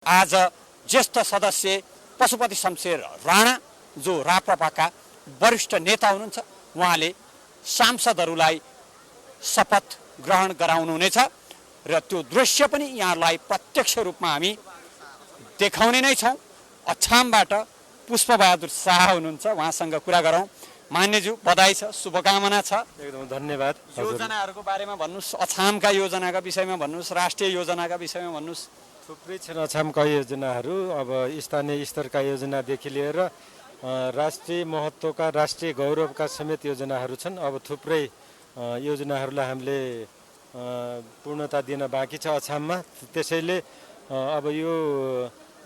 आज ज्येष्ठ सदस्य पशुपति शमशेर राणा जो राप्रपाका वरिष्ठ नेता हुनुहुन्छ, उहाँले सांसदहरूलाई शपथ ग्रहण गराउनुहुनेछ र त्यो दृश्य पनि यहाँलाई प्रत्यक्ष रूपमा हामी देखाउने नै छौँ। अछामबाट पुष्पबहादुर शाह हुनुहुन्छ, उहाँसँग कुरा गरौँ। मान्यज्यू, बधाई छ, शुभकामना छ। एकदम धन्यवाद। योजनाहरूको बारेमा भन्नुहोस्, अछामका योजनाका विषयमा भन्नुहोस्, राष्ट्रिय योजनाका विषयमा भन्नुहोस्। थुप्रै छन् अछामका योजनाहरू। अब स्थानीय स्तरका योजनादेखि लिएर राष्ट्रिय महत्त्वका, राष्ट्रिय गौरवका समेत योजनाहरू छन्। अब थुप्रै योजनाहरूलाई हामीले पूर्णता दिन बाँकी छ अछाममा। त्यसैले अब यो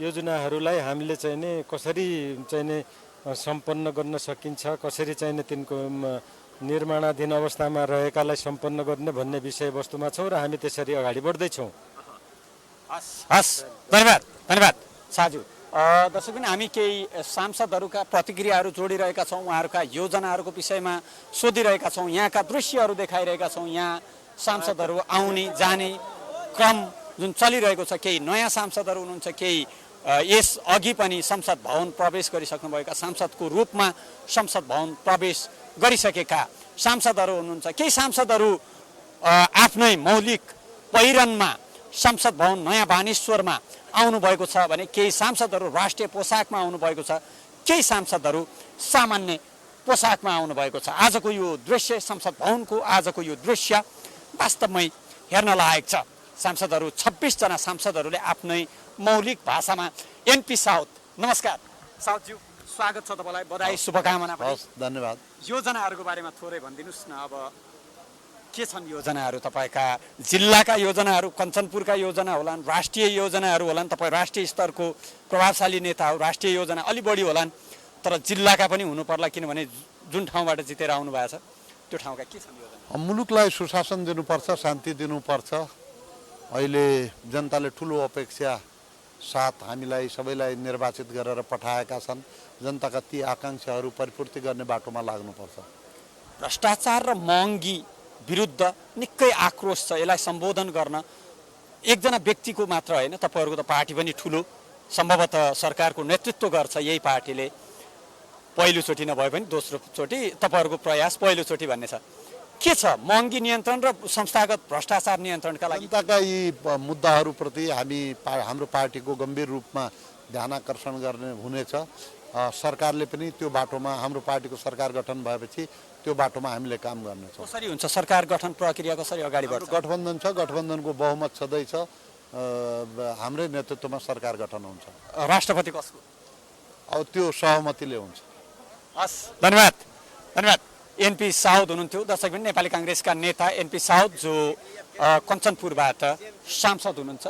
योजनाहरूलाई हामीले चाहिँ नि कसरी चाहिँ नि सम्पन्न गर्न सकिन्छ, कसरी चाहिँ नि तिनको निर्माणाधीन अवस्थामा रहेकालाई सम्पन्न गर्ने भन्ने विषयवस्तुमा छौँ र हामी त्यसरी अगाडि बढ्दैछौँ। हस्, धन्यवाद धन्यवाद साजु। दर्शक पनि हामी केही सांसदहरूका प्रतिक्रियाहरू जोडिरहेका छौँ, उहाँहरूका योजनाहरूको विषयमा सोधिरहेका छौँ, यहाँका दृश्यहरू देखाइरहेका छौँ। यहाँ सांसदहरू आउने जाने क्रम जुन चलिरहेको छ, केही नयाँ सांसदहरू हुनुहुन्छ, केही यस अघि पनि संसद भवन प्रवेश गरिसक्नुभएका सांसदको रूपमा संसद भवन प्रवेश गरिसकेका सांसदहरू हुनुहुन्छ। केही सांसदहरू आफ्नै मौलिक पहिरनमा संसद भवन नयाँ बानेश्वरमा आउनुभएको छ भने केही सांसदहरू राष्ट्रिय पोसाकमा आउनुभएको छ, केही सांसदहरू सामान्य पोसाकमा आउनुभएको छ। आजको यो दृश्य, संसद भवनको आजको यो दृश्य वास्तवमै हेर्न लायक छ। सांसदहरू 26 जना सांसदहरूले आफ्नै मौलिक भाषामा। एनपी साउद, नमस्कार साउदज्यू, स्वागत छ तपाईँलाई, बधाई, शुभकामना। धन्यवाद। योजनाहरूको बारेमा थोरै भनिदिनुहोस् न। अब के छन् योजनाहरू तपाईँका? जिल्लाका योजनाहरू, कञ्चनपुरका योजना होलान्, राष्ट्रिय योजनाहरू होलान्। तपाईँ राष्ट्रिय स्तरको प्रभावशाली नेता हो, राष्ट्रिय योजना अलि बढी होलान्, तर जिल्लाका पनि हुनु पर्ला, किनभने जुन ठाउँबाट जितेर आउनु भएको छ त्यो ठाउँका के छन् योजना? मुलुकलाई सुशासन दिनुपर्छ, शान्ति दिनुपर्छ। अहिले जनताले ठुलो अपेक्षा साथ हामीलाई सबैलाई निर्वाचित गरेर पठाएका छन्। जनताका ती आकाङ्क्षाहरू परिपूर्ति गर्ने बाटोमा लाग्नुपर्छ। भ्रष्टाचार र महँगी विरुद्ध निकै आक्रोश छ। यसलाई सम्बोधन गर्न एकजना व्यक्तिको मात्र होइन, तपाईँहरूको त पार्टी पनि ठुलो, सम्भवतः सरकारको नेतृत्व गर्छ यही पार्टीले। पहिलोचोटि नभए पनि दोस्रो चोटि तपाईँहरूको प्रयास पहिलोचोटि भन्ने छ। के छ महँगी नियन्त्रण र संस्थागत भ्रष्टाचार नियन्त्रणका लागि? जनताका यी मुद्दाहरूप्रति हाम्रो पार्टीको गम्भीर रूपमा ध्यान आकर्षण गर्ने हुनेछ। सरकारले पनि त्यो बाटोमा, हाम्रो पार्टीको सरकार गठन भएपछि त्यो बाटोमा हामीले काम गर्नेछौँ। कसरी हुन्छ सरकार गठन प्रक्रिया, कसरी अगाडि बढ्छ? गठबन्धन छ, गठबन्धनको बहुमत छँदैछ, हाम्रै नेतृत्वमा सरकार गठन हुन्छ। राष्ट्रपति कसको? अब त्यो सहमतिले हुन्छ। हस्, धन्यवाद धन्यवाद। एनपी साउद हुनुहुन्थ्यो। दर्शक पनि नेपाली काङ्ग्रेसका नेता एनपी साउद जो कञ्चनपुरबाट सांसद हुनुहुन्छ।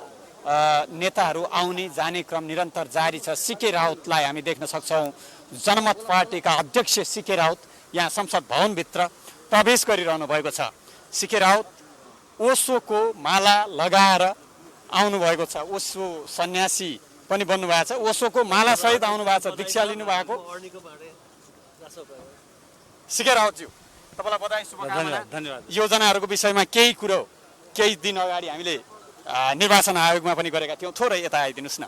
नेताहरू आउने जाने क्रम निरन्तर जारी छ। सीके राउतलाई हामी देख्न सक्छौँ, जनमत पार्टीका अध्यक्ष सीके राउत यहाँ संसद भवनभित्र प्रवेश गरिरहनु भएको छ। सीके राउत ओसोको माला लगाएर आउनुभएको छ। ओसो सन्यासी पनि बन्नुभएको छ, ओसोको मालासहित आउनु भएको छ, दीक्षा लिनुभएको। सीके राउतज्यू, तपाईँलाई बधाई, शुभकामना। धन्यवाद। योजनाहरूको विषयमा केही कुरो केही दिन अगाडि हामीले निर्वाचन आयोगमा पनि गरेका थियौँ, थोरै यता आइदिनुहोस् न।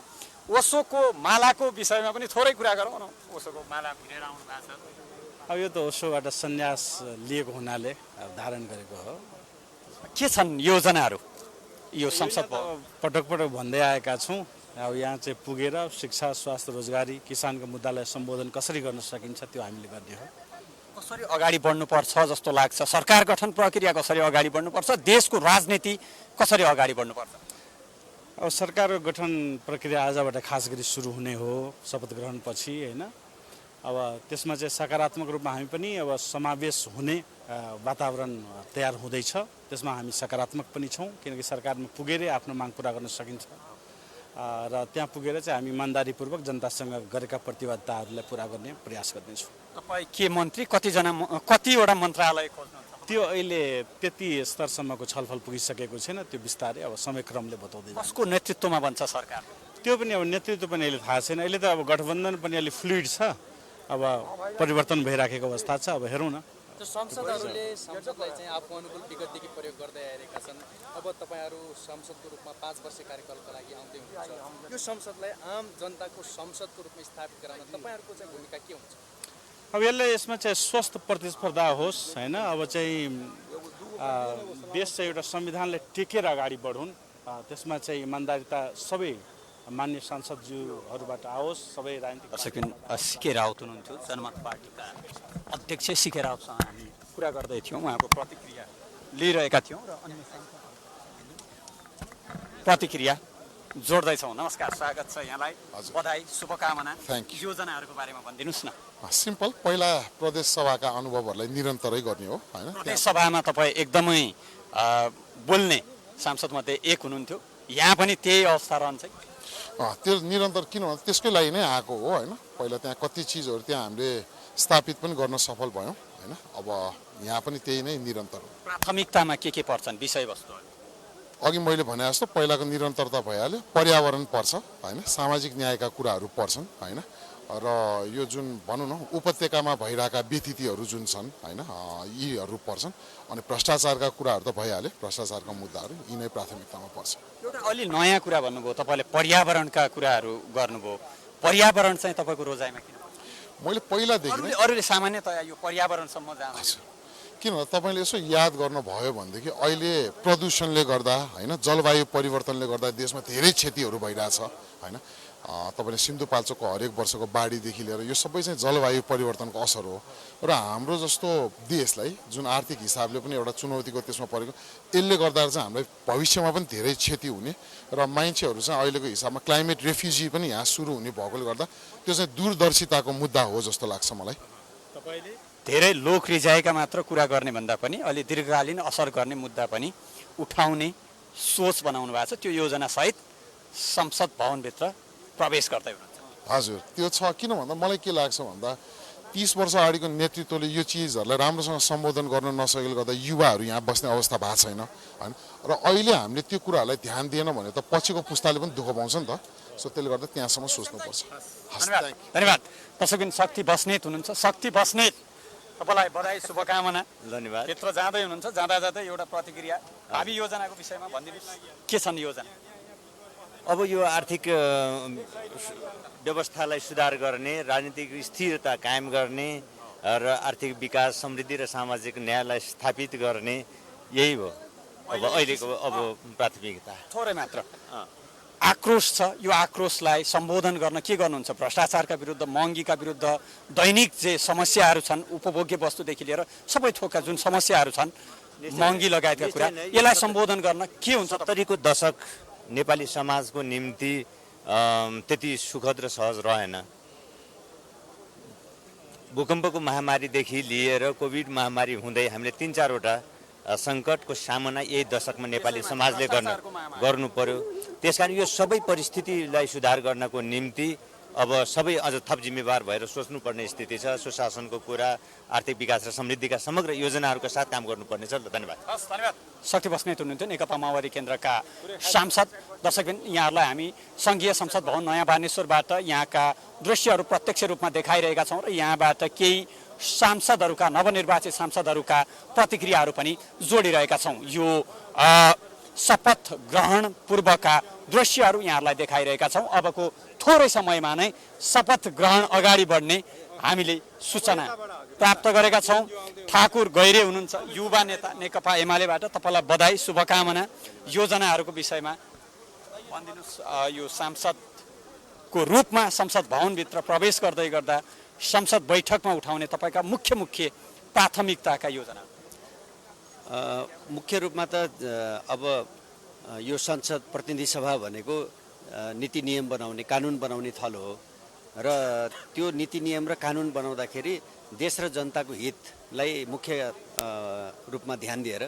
ओसोको मालाको विषयमा पनि थोरै कुरा गरौँ न। ओसोको माला भिरेर आउनु भएको छ। अब यो त ओसोबाट सन्यास लिएको हुनाले धारण गरेको हो। के छन् योजनाहरू यो संसद पटक पटक भन्दै आएका छौँ। अब यहाँ चाहिँ पुगेर शिक्षा, स्वास्थ्य, रोजगारी, किसानको मुद्दालाई सम्बोधन कसरी गर्न सकिन्छ त्यो हामीले गर्ने हो। कसरी अगाडि बढ्नुपर्छ जस्तो लाग्छ? सरकार गठन प्रक्रिया कसरी अगाडि बढ्नुपर्छ? देशको राजनीति कसरी अगाडि बढ्नुपर्छ? अब सरकार गठन प्रक्रिया आजबाट खास गरी सुरु हुने हो, शपथ ग्रहण पछि, होइन? अब त्यसमा चाहिँ सकारात्मक रूपमा हामी पनि अब समावेश हुने वातावरण तयार हुँदैछ। त्यसमा हामी सकारात्मक पनि छौँ, किनकि सरकारमा पुगेरै आफ्नो माग पुरा गर्न सकिन्छ र त्यहाँ पुगेर चाहिँ हामी इमान्दारीपूर्वक जनतासँग गरेका प्रतिबद्धताहरूलाई पुरा गर्ने प्रयास गर्नेछौँ। तपाईँ के मन्त्री, कतिवटा मन्त्रालय खोज्नुहुन्छ? त्यो अहिले त्यति स्तरसम्मको छलफल पुगिसकेको छैन, त्यो बिस्तारै अब समयक्रमले बताउँदै जान्छ। कसको नेतृत्वमा बन्छ सरकार? त्यो पनि अब नेतृत्व पनि अहिले थाहा छैन। अहिले त अब गठबन्धन पनि अलि फ्लुइड छ, अब परिवर्तन भइराखेको अवस्था छ। अब हेरौँ न त्यो संसदहरूले संसदलाई चाहिँ आफू अनुकूल विगतदेखि प्रयोग गर्दै आइरहेका छन्। अब तपाईँहरू संसदको रूपमा 5 वर्ष कार्यकालका लागि आउँदै हुनुहुन्छ। यो संसदलाई आम जनताको संसदको रूपमा स्थापित गराउन तपाईँहरूको चाहिँ भूमिका के हुन्छ? अब यसमा चाहिँ स्वस्थ प्रतिस्पर्धा होस् होइन। अब चाहिँ देश चाहिँ एउटा संविधानले टेकेर अगाडि बढुन्, त्यसमा चाहिँ इमान्दारिता सबै मान्य सांसदज्यूहरूबाट आओस्। सबै राजनीतिक सिके राउत हुनुहुन्थ्यो, जनमत पार्टीका अध्यक्ष सिके राउतसँग हामी कुरा गर्दै थियौँ, उहाँको प्रतिक्रिया लिइरहेका थियौँ र अन्य प्रतिक्रिया जोड्दैछौँ। नमस्कार, स्वागत छ यहाँलाई, बधाई, शुभकामना। योजनाहरूको बारेमा भनिदिनुहोस् न। सिम्पल, पहिला प्रदेश सभाका अनुभवहरूलाई निरन्तरै गर्ने हो होइन। प्रदेश सभामा तपाईँ एकदमै बोल्ने सांसदमध्ये एक हुनुहुन्थ्यो, यहाँ पनि त्यही अवस्था रहन्छ? त्यो निरन्तर किन भन्दा त्यसकै लागि नै आएको हो होइन। पहिला त्यहाँ कति चिजहरू त्यहाँ हामीले स्थापित पनि गर्न सफल भयौँ होइन। अब यहाँ पनि त्यही नै निरन्तर हो। प्राथमिकतामा के पर्छन् विषयवस्तुहरू? अघि मैले भने जस्तो पहिलाको निरन्तरता भइहाल्यो। पर्यावरण पर्छ होइन, सामाजिक न्यायका कुराहरू पर्छन् होइन, र यो जुन भनौँ न उपत्यकामा भइरहेका व्यतिथिहरू जुन छन् होइन, यीहरू पर्छन्। अनि भ्रष्टाचारका कुराहरू त भइहाल्यो, भ्रष्टाचारका मुद्दाहरू यी नै प्राथमिकतामा पर्छ। एउटा अलि नयाँ कुरा भन्नुभयो, तपाईँले पर्यावरणका कुराहरू गर्नुभयो। पर्यावरण चाहिँ तपाईँको रोजाइमा किन? मैले पहिलादेखि अरूले सामान्यतया यो पर्यावरणसम्म जान्छ किन भन्दा तपाईँले यसो याद गर्नुभयो भनेदेखि अहिले प्रदूषणले गर्दा होइन, जलवायु परिवर्तनले गर्दा देशमा धेरै क्षतिहरू भइरहेछ होइन। तपाईँले सिन्धुपाल्चोकको हरेक वर्षको बाढीदेखि लिएर यो सबै चाहिँ जलवायु परिवर्तनको असर हो। र हाम्रो जस्तो देशलाई जुन आर्थिक हिसाबले पनि एउटा चुनौतीको त्यसमा परेको, यसले गर्दा चाहिँ हामीलाई भविष्यमा पनि धेरै क्षति हुने र मान्छेहरू चाहिँ अहिलेको हिसाबमा क्लाइमेट रेफ्युजी पनि यहाँ सुरु हुने भएकोले गर्दा त्यो चाहिँ दूरदर्शिताको मुद्दा हो जस्तो लाग्छ मलाई। तपाईँले धेरै लोक रिझाएका मात्र कुरा गर्ने भन्दा पनि अलि दीर्घकालीन असर गर्ने मुद्दा पनि उठाउने सोच बनाउनु भएको छ। त्यो योजनासहित संसद भवनभित्र प्रवेश गर्दै हुनुहुन्छ? हजुर, त्यो छ। किन भन्दा मलाई के लाग्छ भन्दा 30 वर्ष अगाडिको नेतृत्वले यो चिजहरूलाई राम्रोसँग सम्बोधन गर्न नसकेले गर्दा युवाहरू यहाँ बस्ने अवस्था भएको छैन होइन। र अहिले हामीले त्यो कुराहरूलाई ध्यान दिएन भने त पछिको पुस्ताले पनि दुःख पाउँछ नि त। सो त्यसले गर्दा त्यहाँसम्म सोच्नुपर्छ। धन्यवाद। दर्शकबिन शक्ति बस्नेत हुनुहुन्छ। शक्ति बस्नेत, तपाईँलाई बधाई, शुभकामना। धन्यवाद। त्यत्रो जाँदै हुनुहुन्छ, जाँदा जाँदै एउटा प्रतिक्रिया भावी योजनाको विषयमा भनिदिनुहोस्, के छन् योजना? अब यो आर्थिक व्यवस्थालाई सुधार गर्ने, राजनीतिक स्थिरता कायम गर्ने र आर्थिक विकास, समृद्धि र सामाजिक न्यायलाई स्थापित गर्ने, यही हो अब अहिलेको प्राथमिकता। थोरै मात्र आक्रोश छ, यो आक्रोशलाई सम्बोधन गर्न के गर्नुहुन्छ? भ्रष्टाचारका विरुद्ध, महँगीका विरुद्ध, दैनिक जे समस्याहरू छन्, उपभोग्य वस्तुदेखि लिएर सबै थोकका जुन समस्याहरू छन्, महँगी लगायतका कुरा, यसलाई सम्बोधन गर्न के हुन्छ? 70को दशक नेपाली समाजको निम्ति त्यति सुखद र सहज रहेन। भूकम्पको महामारीदेखि लिएर कोभिड महामारी हुँदै हामीले 3-4वटा सङ्कटको सामना यही दशकमा नेपाली समाजले गर्नु पर्यो। त्यसकारण यो सबै परिस्थितिलाई सुधार गर्नको निम्ति अब सबै अझ थप जिम्मेवार भएर सोच्नुपर्ने स्थिति छ। सुशासनको कुरा, आर्थिक विकास र समृद्धिका समग्र योजनाहरूका साथ काम गर्नुपर्ने छ। धन्यवाद। धन्यवाद। शक्ति बस्नेत हुनुहुन्थ्यो, नेकपा माओवादी केन्द्रका सांसद। दर्शकबिन, यहाँहरूलाई हामी सङ्घीय संसद भवन नयाँ बानेश्वरबाट यहाँका दृश्यहरू प्रत्यक्ष रूपमा देखाइरहेका छौँ र यहाँबाट केही सांसदहरूका, नवनिर्वाचित सांसदहरूका प्रतिक्रियाहरू पनि जोडिरहेका छौँ। यो शपथ ग्रहण पूर्वका दृश्यहरू यहाँहरूलाई देखाइरहेका छौँ। अबको थोरै समयमा नै शपथ ग्रहण अगाडि बढ्ने हामीले सूचना प्राप्त गरेका छौँ। ठाकुर गैरे हुनुहुन्छ, युवा नेता नेकपा एमालेबाट। तपाईँलाई बधाई, शुभकामना। योजनाहरूको विषयमा भनिदिनुहोस्। यो सांसदको रूपमा संसद भवनभित्र प्रवेश गर्दै गर्दा संसद बैठकमा उठाउने तपाईँका मुख्य प्राथमिकताका योजना? मुख्य रूपमा त अब यो संसद प्रतिनिधि सभा भनेको नीति नियम बनाउने, कानुन बनाउने थलो हो र त्यो नीति नियम र कानुन बनाउँदाखेरि देश र जनताको हितलाई मुख्य रूपमा ध्यान दिएर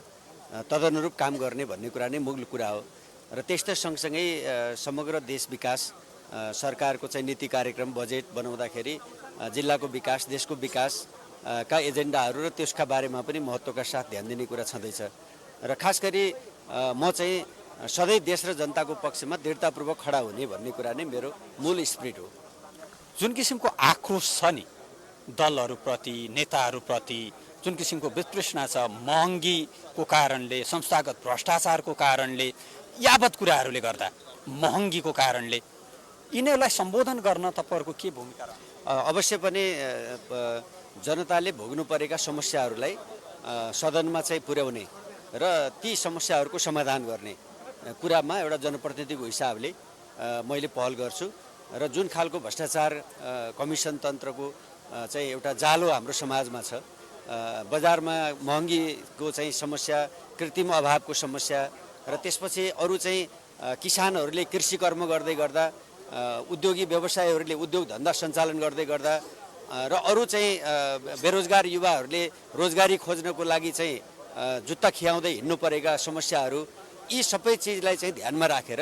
तदनुरूप काम गर्ने भन्ने कुरा नै मूल कुरा हो। र त्यस्तै सँगसँगै समग्र देश विकास, सरकारको चाहिँ नीति कार्यक्रम, बजेट बनाउँदाखेरि जिल्लाको विकास, देशको विकास का एजेन्डाहरू र त्यसका बारेमा पनि महत्त्वका साथ ध्यान दिने कुरा छँदैछ। र खास गरी म चाहिँ सधैँ देश र जनताको पक्षमा दृढतापूर्वक खडा हुने भन्ने कुरा नै मेरो मूल स्पिरिट हो। जुन किसिमको आक्रोश छ नि दलहरूप्रति, नेताहरूप्रति, जुन किसिमको वितृष्णा छ, महँगीको कारणले, संस्थागत भ्रष्टाचारको कारणले, यावत कुराहरूले गर्दा महँगीको कारणले यिनीहरूलाई सम्बोधन गर्न तपाईँहरूको के भूमिका रहन्छ? अवश्य पनि जनताले भोग्नु परेका समस्याहरूलाई सदनमा चाहिँ पुर्याउने र ती समस्याहरूको समाधान गर्ने कुरामा एउटा जनप्रतिनिधिको हिसाबले मैले पहल गर्छु र जुन खालको भ्रष्टाचार कमिसन तन्त्रको चाहिँ एउटा जालो हाम्रो समाजमा छ, बजारमा महँगीको चाहिँ समस्या, कृत्रिम अभावको समस्या र त्यसपछि अरू चाहिँ किसानहरूले कृषि कर्म गर्दै गर्दा, उद्योगी व्यवसायीहरूले उद्योग धन्दा सञ्चालन गर्दै गर्दा र अरू चाहिँ बेरोजगार युवाहरूले रोजगारी खोज्नको लागि चाहिँ जुत्ता खियाउँदै हिँड्नु परेका समस्याहरू, यी सबै चिजलाई चाहिँ ध्यानमा राखेर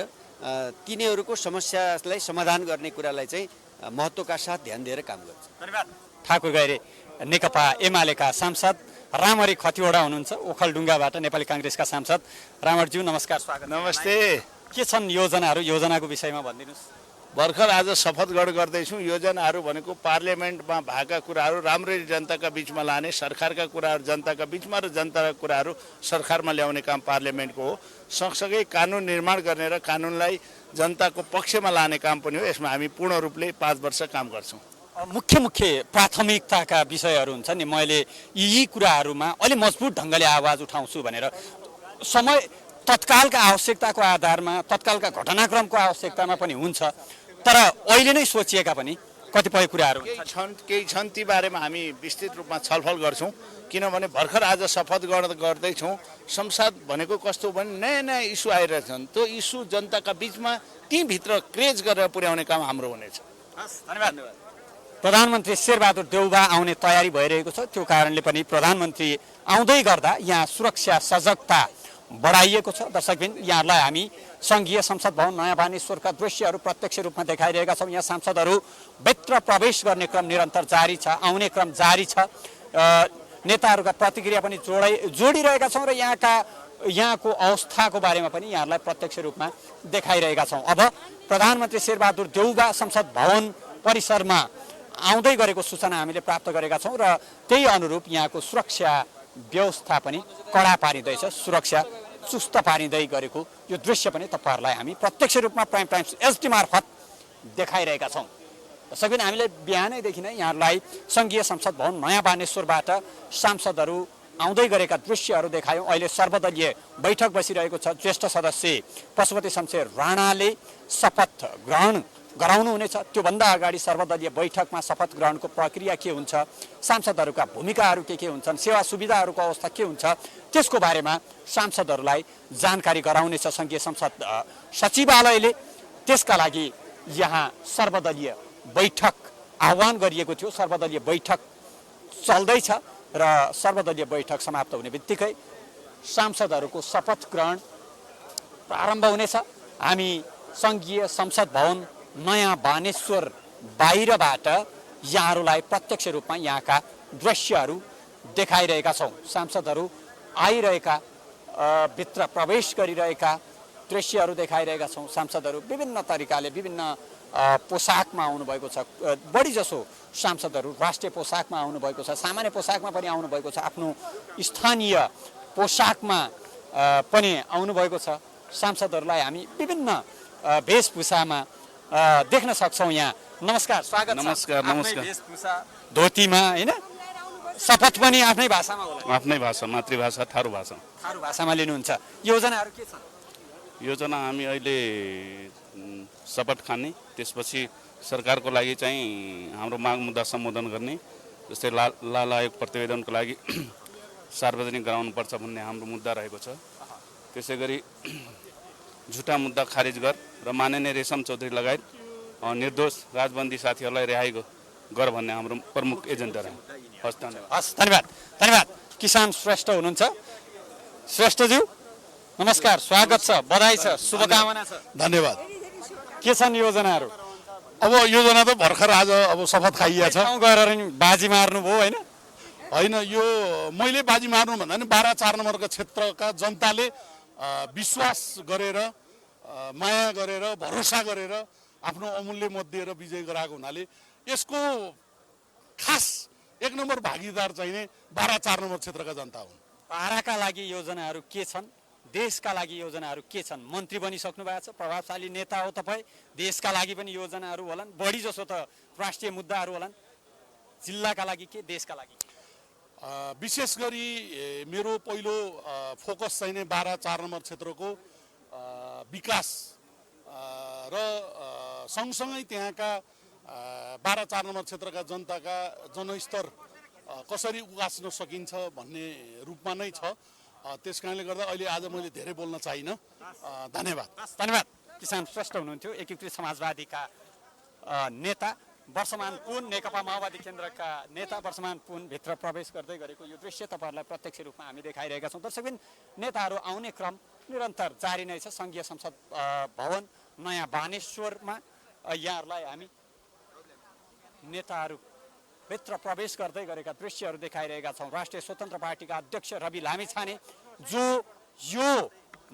तिनीहरूको समस्यालाई समाधान गर्ने कुरालाई चाहिँ महत्त्वका साथ ध्यान दिएर काम गर्छ। धन्यवाद। ठाकुर गैरे नेकपा एमालेका सांसद रामहरि खतिवडा हुनुहुन्छ, ओखलढुङ्गाबाट नेपाली काङ्ग्रेसका सांसद। रामहरिज्यू नमस्कार, स्वागत। नमस्ते। के छन् योजनाहरू, योजनाको विषयमा भनिदिनुहोस्। भर्खर आज शपथ ग्रहण गर्दैछौँ। योजनाहरू भनेको पार्लियामेन्टमा भएका कुराहरू राम्ररी जनताका बिचमा लाने, सरकारका कुराहरू जनताका बिचमा र जनताका कुराहरू सरकारमा ल्याउने काम पार्लियामेन्टको हो। सँगसँगै कानुन निर्माण गर्ने र कानुनलाई जनताको पक्षमा लाने काम पनि हो। यसमा हामी पूर्ण रूपले 5 वर्ष काम गर्छौँ। मुख्य प्राथमिकताका विषयहरू हुन्छ नि, मैले यी कुराहरूमा अलि मजबुत ढङ्गले आवाज उठाउँछु भनेर समय तत्कालका आवश्यकताको आधारमा, तत्कालका घटनाक्रमको आवश्यकतामा पनि हुन्छ, तर अहिले नै सोचिएका पनि कतिपय कुराहरू केही छन् ती बारेमा हामी विस्तृत रूपमा छलफल गर्छौँ। किनभने भर्खर आज शपथ ग्रहण गर्दैछौँ। संसद भनेको कस्तो भने नयाँ नयाँ इस्यु आइरहेछन्, त्यो इस्यु जनताका बिचमा तीभित्र क्रेज गरेर पुर्याउने काम हाम्रो हुनेछ। धन्यवाद। प्रधानमन्त्री शेरबहादुर देउबा आउने तयारी भइरहेको छ, त्यो कारणले पनि प्रधानमन्त्री आउँदै गर्दा यहाँ सुरक्षा सजगता बढाइएको छ। दर्शकबिन, यहाँहरूलाई हामी सङ्घीय संसद भवन नयाँ बानेश्वरका दृश्यहरू प्रत्यक्ष रूपमा देखाइरहेका छौँ। यहाँ सांसदहरू भित्र प्रवेश गर्ने क्रम निरन्तर जारी छ, आउने क्रम जारी छ। नेताहरूका प्रतिक्रिया पनि जोडिरहेका छौँ र यहाँको अवस्थाको बारेमा पनि यहाँहरूलाई प्रत्यक्ष रूपमा देखाइरहेका छौँ। अब प्रधानमन्त्री शेरबहादुर देउबा संसद भवन परिसरमा आउँदै गरेको सूचना हामीले प्राप्त गरेका छौँ र त्यही अनुरूप यहाँको सुरक्षा व्यवस्था पनि कडा पारिँदैछ, सुरक्षा चुस्त पारिँदै गरेको यो दृश्य पनि तपाईँहरूलाई हामी प्रत्यक्ष रूपमा प्राइम टाइम्स एचडी मार्फत देखाइरहेका छौँ। त्यसैगरी हामीले बिहानैदेखि नै यहाँहरूलाई सङ्घीय संसद भवन नयाँ बानेश्वरबाट सांसदहरू आउँदै गरेका दृश्यहरू देखायौँ। अहिले सर्वदलीय बैठक बसिरहेको छ। ज्येष्ठ सदस्य पशुपति शमशेर राणाले शपथ ग्रहण गराउनुहुनेछ। त्योभन्दा अगाडि सर्वदलीय बैठकमा शपथ ग्रहणको प्रक्रिया के हुन्छ, सांसदहरूका भूमिकाहरू के हुन्छन्, सेवा सुविधाहरूको अवस्था के हुन्छ, त्यसको बारेमा सांसदहरूलाई जानकारी गराउनेछ सङ्घीय संसद सचिवालयले। त्यसका लागि यहाँ सर्वदलीय बैठक आह्वान गरिएको थियो। सर्वदलीय बैठक चल्दैछ र सर्वदलीय बैठक समाप्त हुने बित्तिकै सांसदहरूको शपथ ग्रहण प्रारम्भ हुनेछ। हामी सङ्घीय संसद भवन नयाँ बानेश्वर बाहिरबाट यहाँहरूलाई प्रत्यक्ष रूपमा यहाँका दृश्यहरू देखाइरहेका छौँ। सांसदहरू आइरहेका, भित्र प्रवेश गरिरहेका दृश्यहरू देखाइरहेका छौँ। सांसदहरू विभिन्न तरिकाले विभिन्न पोसाकमा आउनुभएको छ। बढी जसो सांसदहरू राष्ट्रिय पोसाकमा आउनुभएको छ, सामान्य पोसाकमा पनि आउनुभएको छ, आफ्नो स्थानीय पोसाकमा पनि आउनुभएको छ। सांसदहरूलाई हामी विभिन्न वेशभूषामा देख्न सक्छौँ यहाँ। नमस्कार, स्वागत छ। नमस्कार। वेशभूषा धोतीमा होइन, शपथ पनि आफ्नै भाषामा होला? आफ्नै भाषा, मातृभाषा थारू भाषा। थारू भाषामा लिनुहुन्छ। योजनाहरू के छन्? योजना हामी अहिले शपथ खाने, त्यसपछि सरकारको लागि चाहिँ हाम्रो माग मुद्दा सम्बोधन गर्ने, जस्तै लाल आयोग प्रतिवेदनको लागि सार्वजनिक गराउनुपर्छ भन्ने हाम्रो मुद्दा रहेको छ। त्यसै गरी झुटा मुद्दा खारिज र माननीय रेशम चौधरी लगायत निर्दोष राजबन्दी साथीहरूलाई रिहाई गर भन्ने हाम्रो प्रमुख एजेन्डा रह्यो। हस्, धन्यवाद। हस्, धन्यवाद। धन्यवाद। किसान श्रेष्ठ हुनुहुन्छ। श्रेष्ठज्यू नमस्कार, स्वागत छ, बधाई छ, शुभकामना छ। धन्यवाद। के छन् योजनाहरू? अब योजना त भर्खर आज अब शपथ खाइया छ। गाउँ गएर बाजी मार्नुभयो होइन? होइन, यो मैले बाजी मार्नु भन्दा नि 12-4 नम्बरको क्षेत्रका जनताले विश्वास गरेर, माया गरेर, भरोसा गरेर आफ्नो अमूल्य मत दिएर विजय गराएको हुनाले यसको खास एक नम्बर भागीदार चाहिने 12-4 नम्बर क्षेत्रका जनता हुन्। पाराका लागि योजनाहरू के छन्, देशका लागि योजनाहरू के छन्? मन्त्री बनिसक्नु भएको छ, प्रभावशाली नेता हो तपाईँ, देशका लागि पनि योजनाहरू होलान्, बढी जसो त राष्ट्रिय मुद्दाहरू होलान्। जिल्लाका लागि के, देशका लागि के? विशेष गरी मेरो पहिलो फोकस चाहिने 12-4 नम्बर क्षेत्रको विकास र सँगसँगै त्यहाँका 12-4 नम्बर क्षेत्रका जनताका जनस्तर कसरी उकास्न सकिन्छ भन्ने रूपमा नै छ। त्यस कारणले गर्दा अहिले आज मैले धेरै बोल्न चाहिनँ। धन्यवाद। धन्यवाद। किसान श्रेष्ठ हुनुहुन्थ्यो, एकीकृत समाजवादीका नेता, वर्षमान पुन नेकपा माओवादी केन्द्रका नेता वर्षमान पुन भित्र प्रवेश गर्दै गरेको यो दृश्य तपाईँहरूलाई प्रत्यक्ष रूपमा हामी देखाइरहेका छौँ। दर्शकबिन, नेताहरू आउने क्रम निरन्तर जारी नै छ। सङ्घीय संसद भवन नयाँ बानेश्वरमा यहाँहरूलाई हामी नेताहरू भित्र प्रवेश गर्दै गरेका दृश्यहरू देखाइरहेका छौँ। राष्ट्रिय स्वतन्त्र पार्टीका अध्यक्ष रवि लामिछाने, जो यो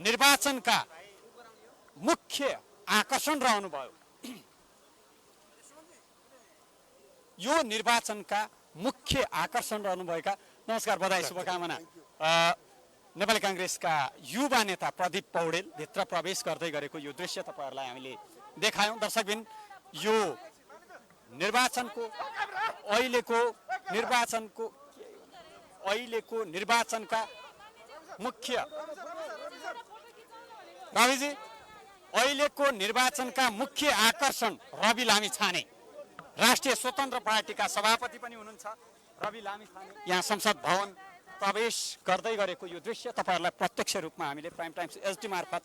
निर्वाचनका मुख्य आकर्षण रहनुभयो, यो निर्वाचनका मुख्य आकर्षण रहनुभएका, नमस्कार, बधाई, शुभकामना, नेपाली काङ्ग्रेसका युवा नेता प्रदीप पौडेल भित्र प्रवेश गर्दै गरेको यो दृश्य तपाईँहरूलाई हामीले देखायौँ। दर्शकबिन, यो निर्वाचनको अहिलेको निर्वाचनका मुख्य, रविजी, अहिलेको निर्वाचनका मुख्य आकर्षण रवि लामिछाने, राष्ट्रिय स्वतन्त्र पार्टीका सभापति पनि हुनुहुन्छ रवि लामिछाने, यहाँ संसद भवन प्रवेश गर्दै गरेको यो दृश्य तपाईँहरूलाई प्रत्यक्ष रूपमा हामीले प्राइम टाइम्स एचडी मार्फत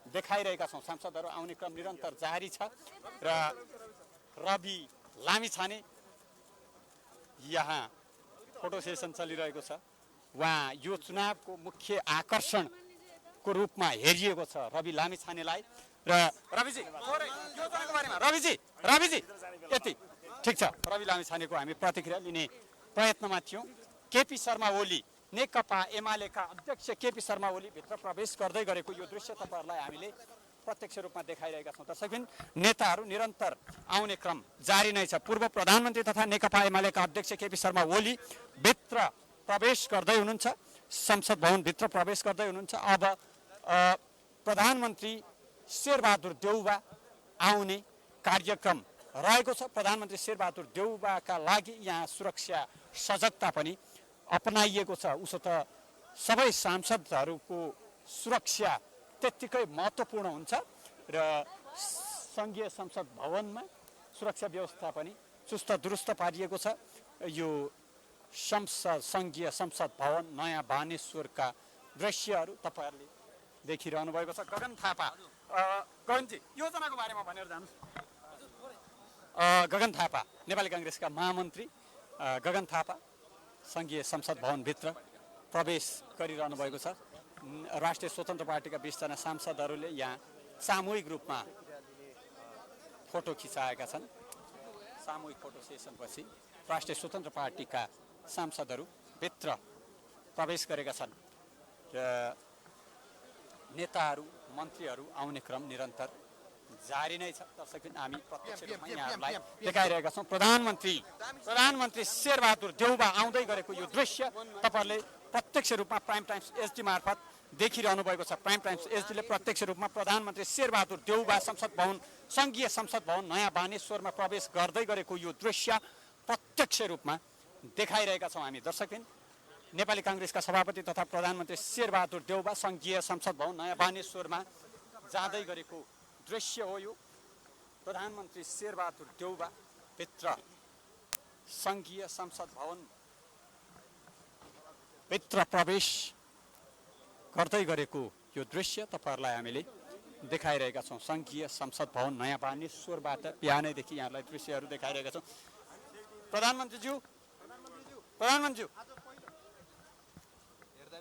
देखाइरहेका छौँ। सांसदहरू आउने क्रम निरन्तर जारी छ र रवि लामिछाने यहाँ फोटो सेसन चलिरहेको छ। उहाँ यो चुनावको मुख्य आकर्षणको रूपमा हेरिएको छ रवि लामिछानेलाई। र रविजी, रविजी यति ठिक छ। रवि लामिछानेको हामी प्रतिक्रिया लिने प्रयत्नमा थियौँ। केपी शर्मा ओली, नेकपा एमालेका अध्यक्ष केपी शर्मा ओली भित्र प्रवेश गर्दै गरेको यो दृश्य तपाईँहरूलाई हामीले प्रत्यक्ष रूपमा देखाइरहेका छौँ। दर्शकबिन, नेताहरू निरन्तर आउने क्रम जारी नै छ। पूर्व प्रधानमन्त्री तथा नेकपा एमालेका अध्यक्ष केपी शर्मा ओली भित्र प्रवेश गर्दै हुनुहुन्छ, संसद भवनभित्र प्रवेश गर्दै हुनुहुन्छ। अब प्रधानमन्त्री शेरबहादुर देउबा आउने कार्यक्रम रहेको छ। प्रधानमन्त्री शेरबहादुर देउबाका लागि यहाँ सुरक्षा सजगता पनि अपनाइएको छ। उसो त सबै सांसदहरूको सुरक्षा त्यत्तिकै महत्त्वपूर्ण हुन्छ र सङ्घीय संसद भवनमा सुरक्षा व्यवस्था पनि चुस्त दुरुस्त पारिएको छ। यो सङ्घीय संसद भवन नयाँ बानेश्वरका दृश्यहरू तपाईँहरूले देखिरहनु भएको छ। गगन थापा, गगनजी योजनाको बारेमा भनेर जानुहोस्। गगन थापा, नेपाली काङ्ग्रेसका महामन्त्री गगन थापा सङ्घीय संसद भवनभित्र प्रवेश गरिरहनु भएको छ। राष्ट्रिय स्वतन्त्र पार्टीका 20 जना सांसदहरूले यहाँ सामूहिक रूपमा फोटो खिचाएका छन्। सामूहिक फोटो सेसनपछि राष्ट्रिय स्वतन्त्र पार्टीका सांसदहरू भित्र प्रवेश गरेका छन् र नेताहरू, मन्त्रीहरू आउने क्रम निरन्तर जारी नै छ। दर्शकबिन, हामी प्रत्यक्ष रूपमा यहाँहरूलाई देखाइरहेका छौँ। प्रधानमन्त्री शेरबहादुर देउबा आउँदै गरेको यो दृश्य तपाईँहरूले प्रत्यक्ष रूपमा प्राइम टाइम्स एचडी मार्फत देखिरहनु भएको छ। प्राइम टाइम्स एचडीले प्रत्यक्ष रूपमा प्रधानमन्त्री शेरबहादुर देउबा संसद भवन, सङ्घीय संसद भवन नयाँ बानेश्वरमा प्रवेश गर्दै गरेको यो दृश्य प्रत्यक्ष रूपमा देखाइरहेका छौँ हामी। दर्शकबिन, नेपाली काङ्ग्रेसका सभापति तथा प्रधानमन्त्री शेरबहादुर देउबा सङ्घीय संसद भवन नयाँ बानेश्वरमा जाँदै गरेको दृश्य हो यो। प्रधानमन्त्री शेरबहादुर देउबा भित्र सङ्घीय संसद भवन भित्र प्रवेश गर्दै गरेको यो दृश्य तपाईँहरूलाई हामीले देखाइरहेका छौँ। सङ्घीय संसद भवन नयाँ बानेश्वरबाट बिहानैदेखि यहाँलाई दृश्यहरू देखाइरहेका छौँ।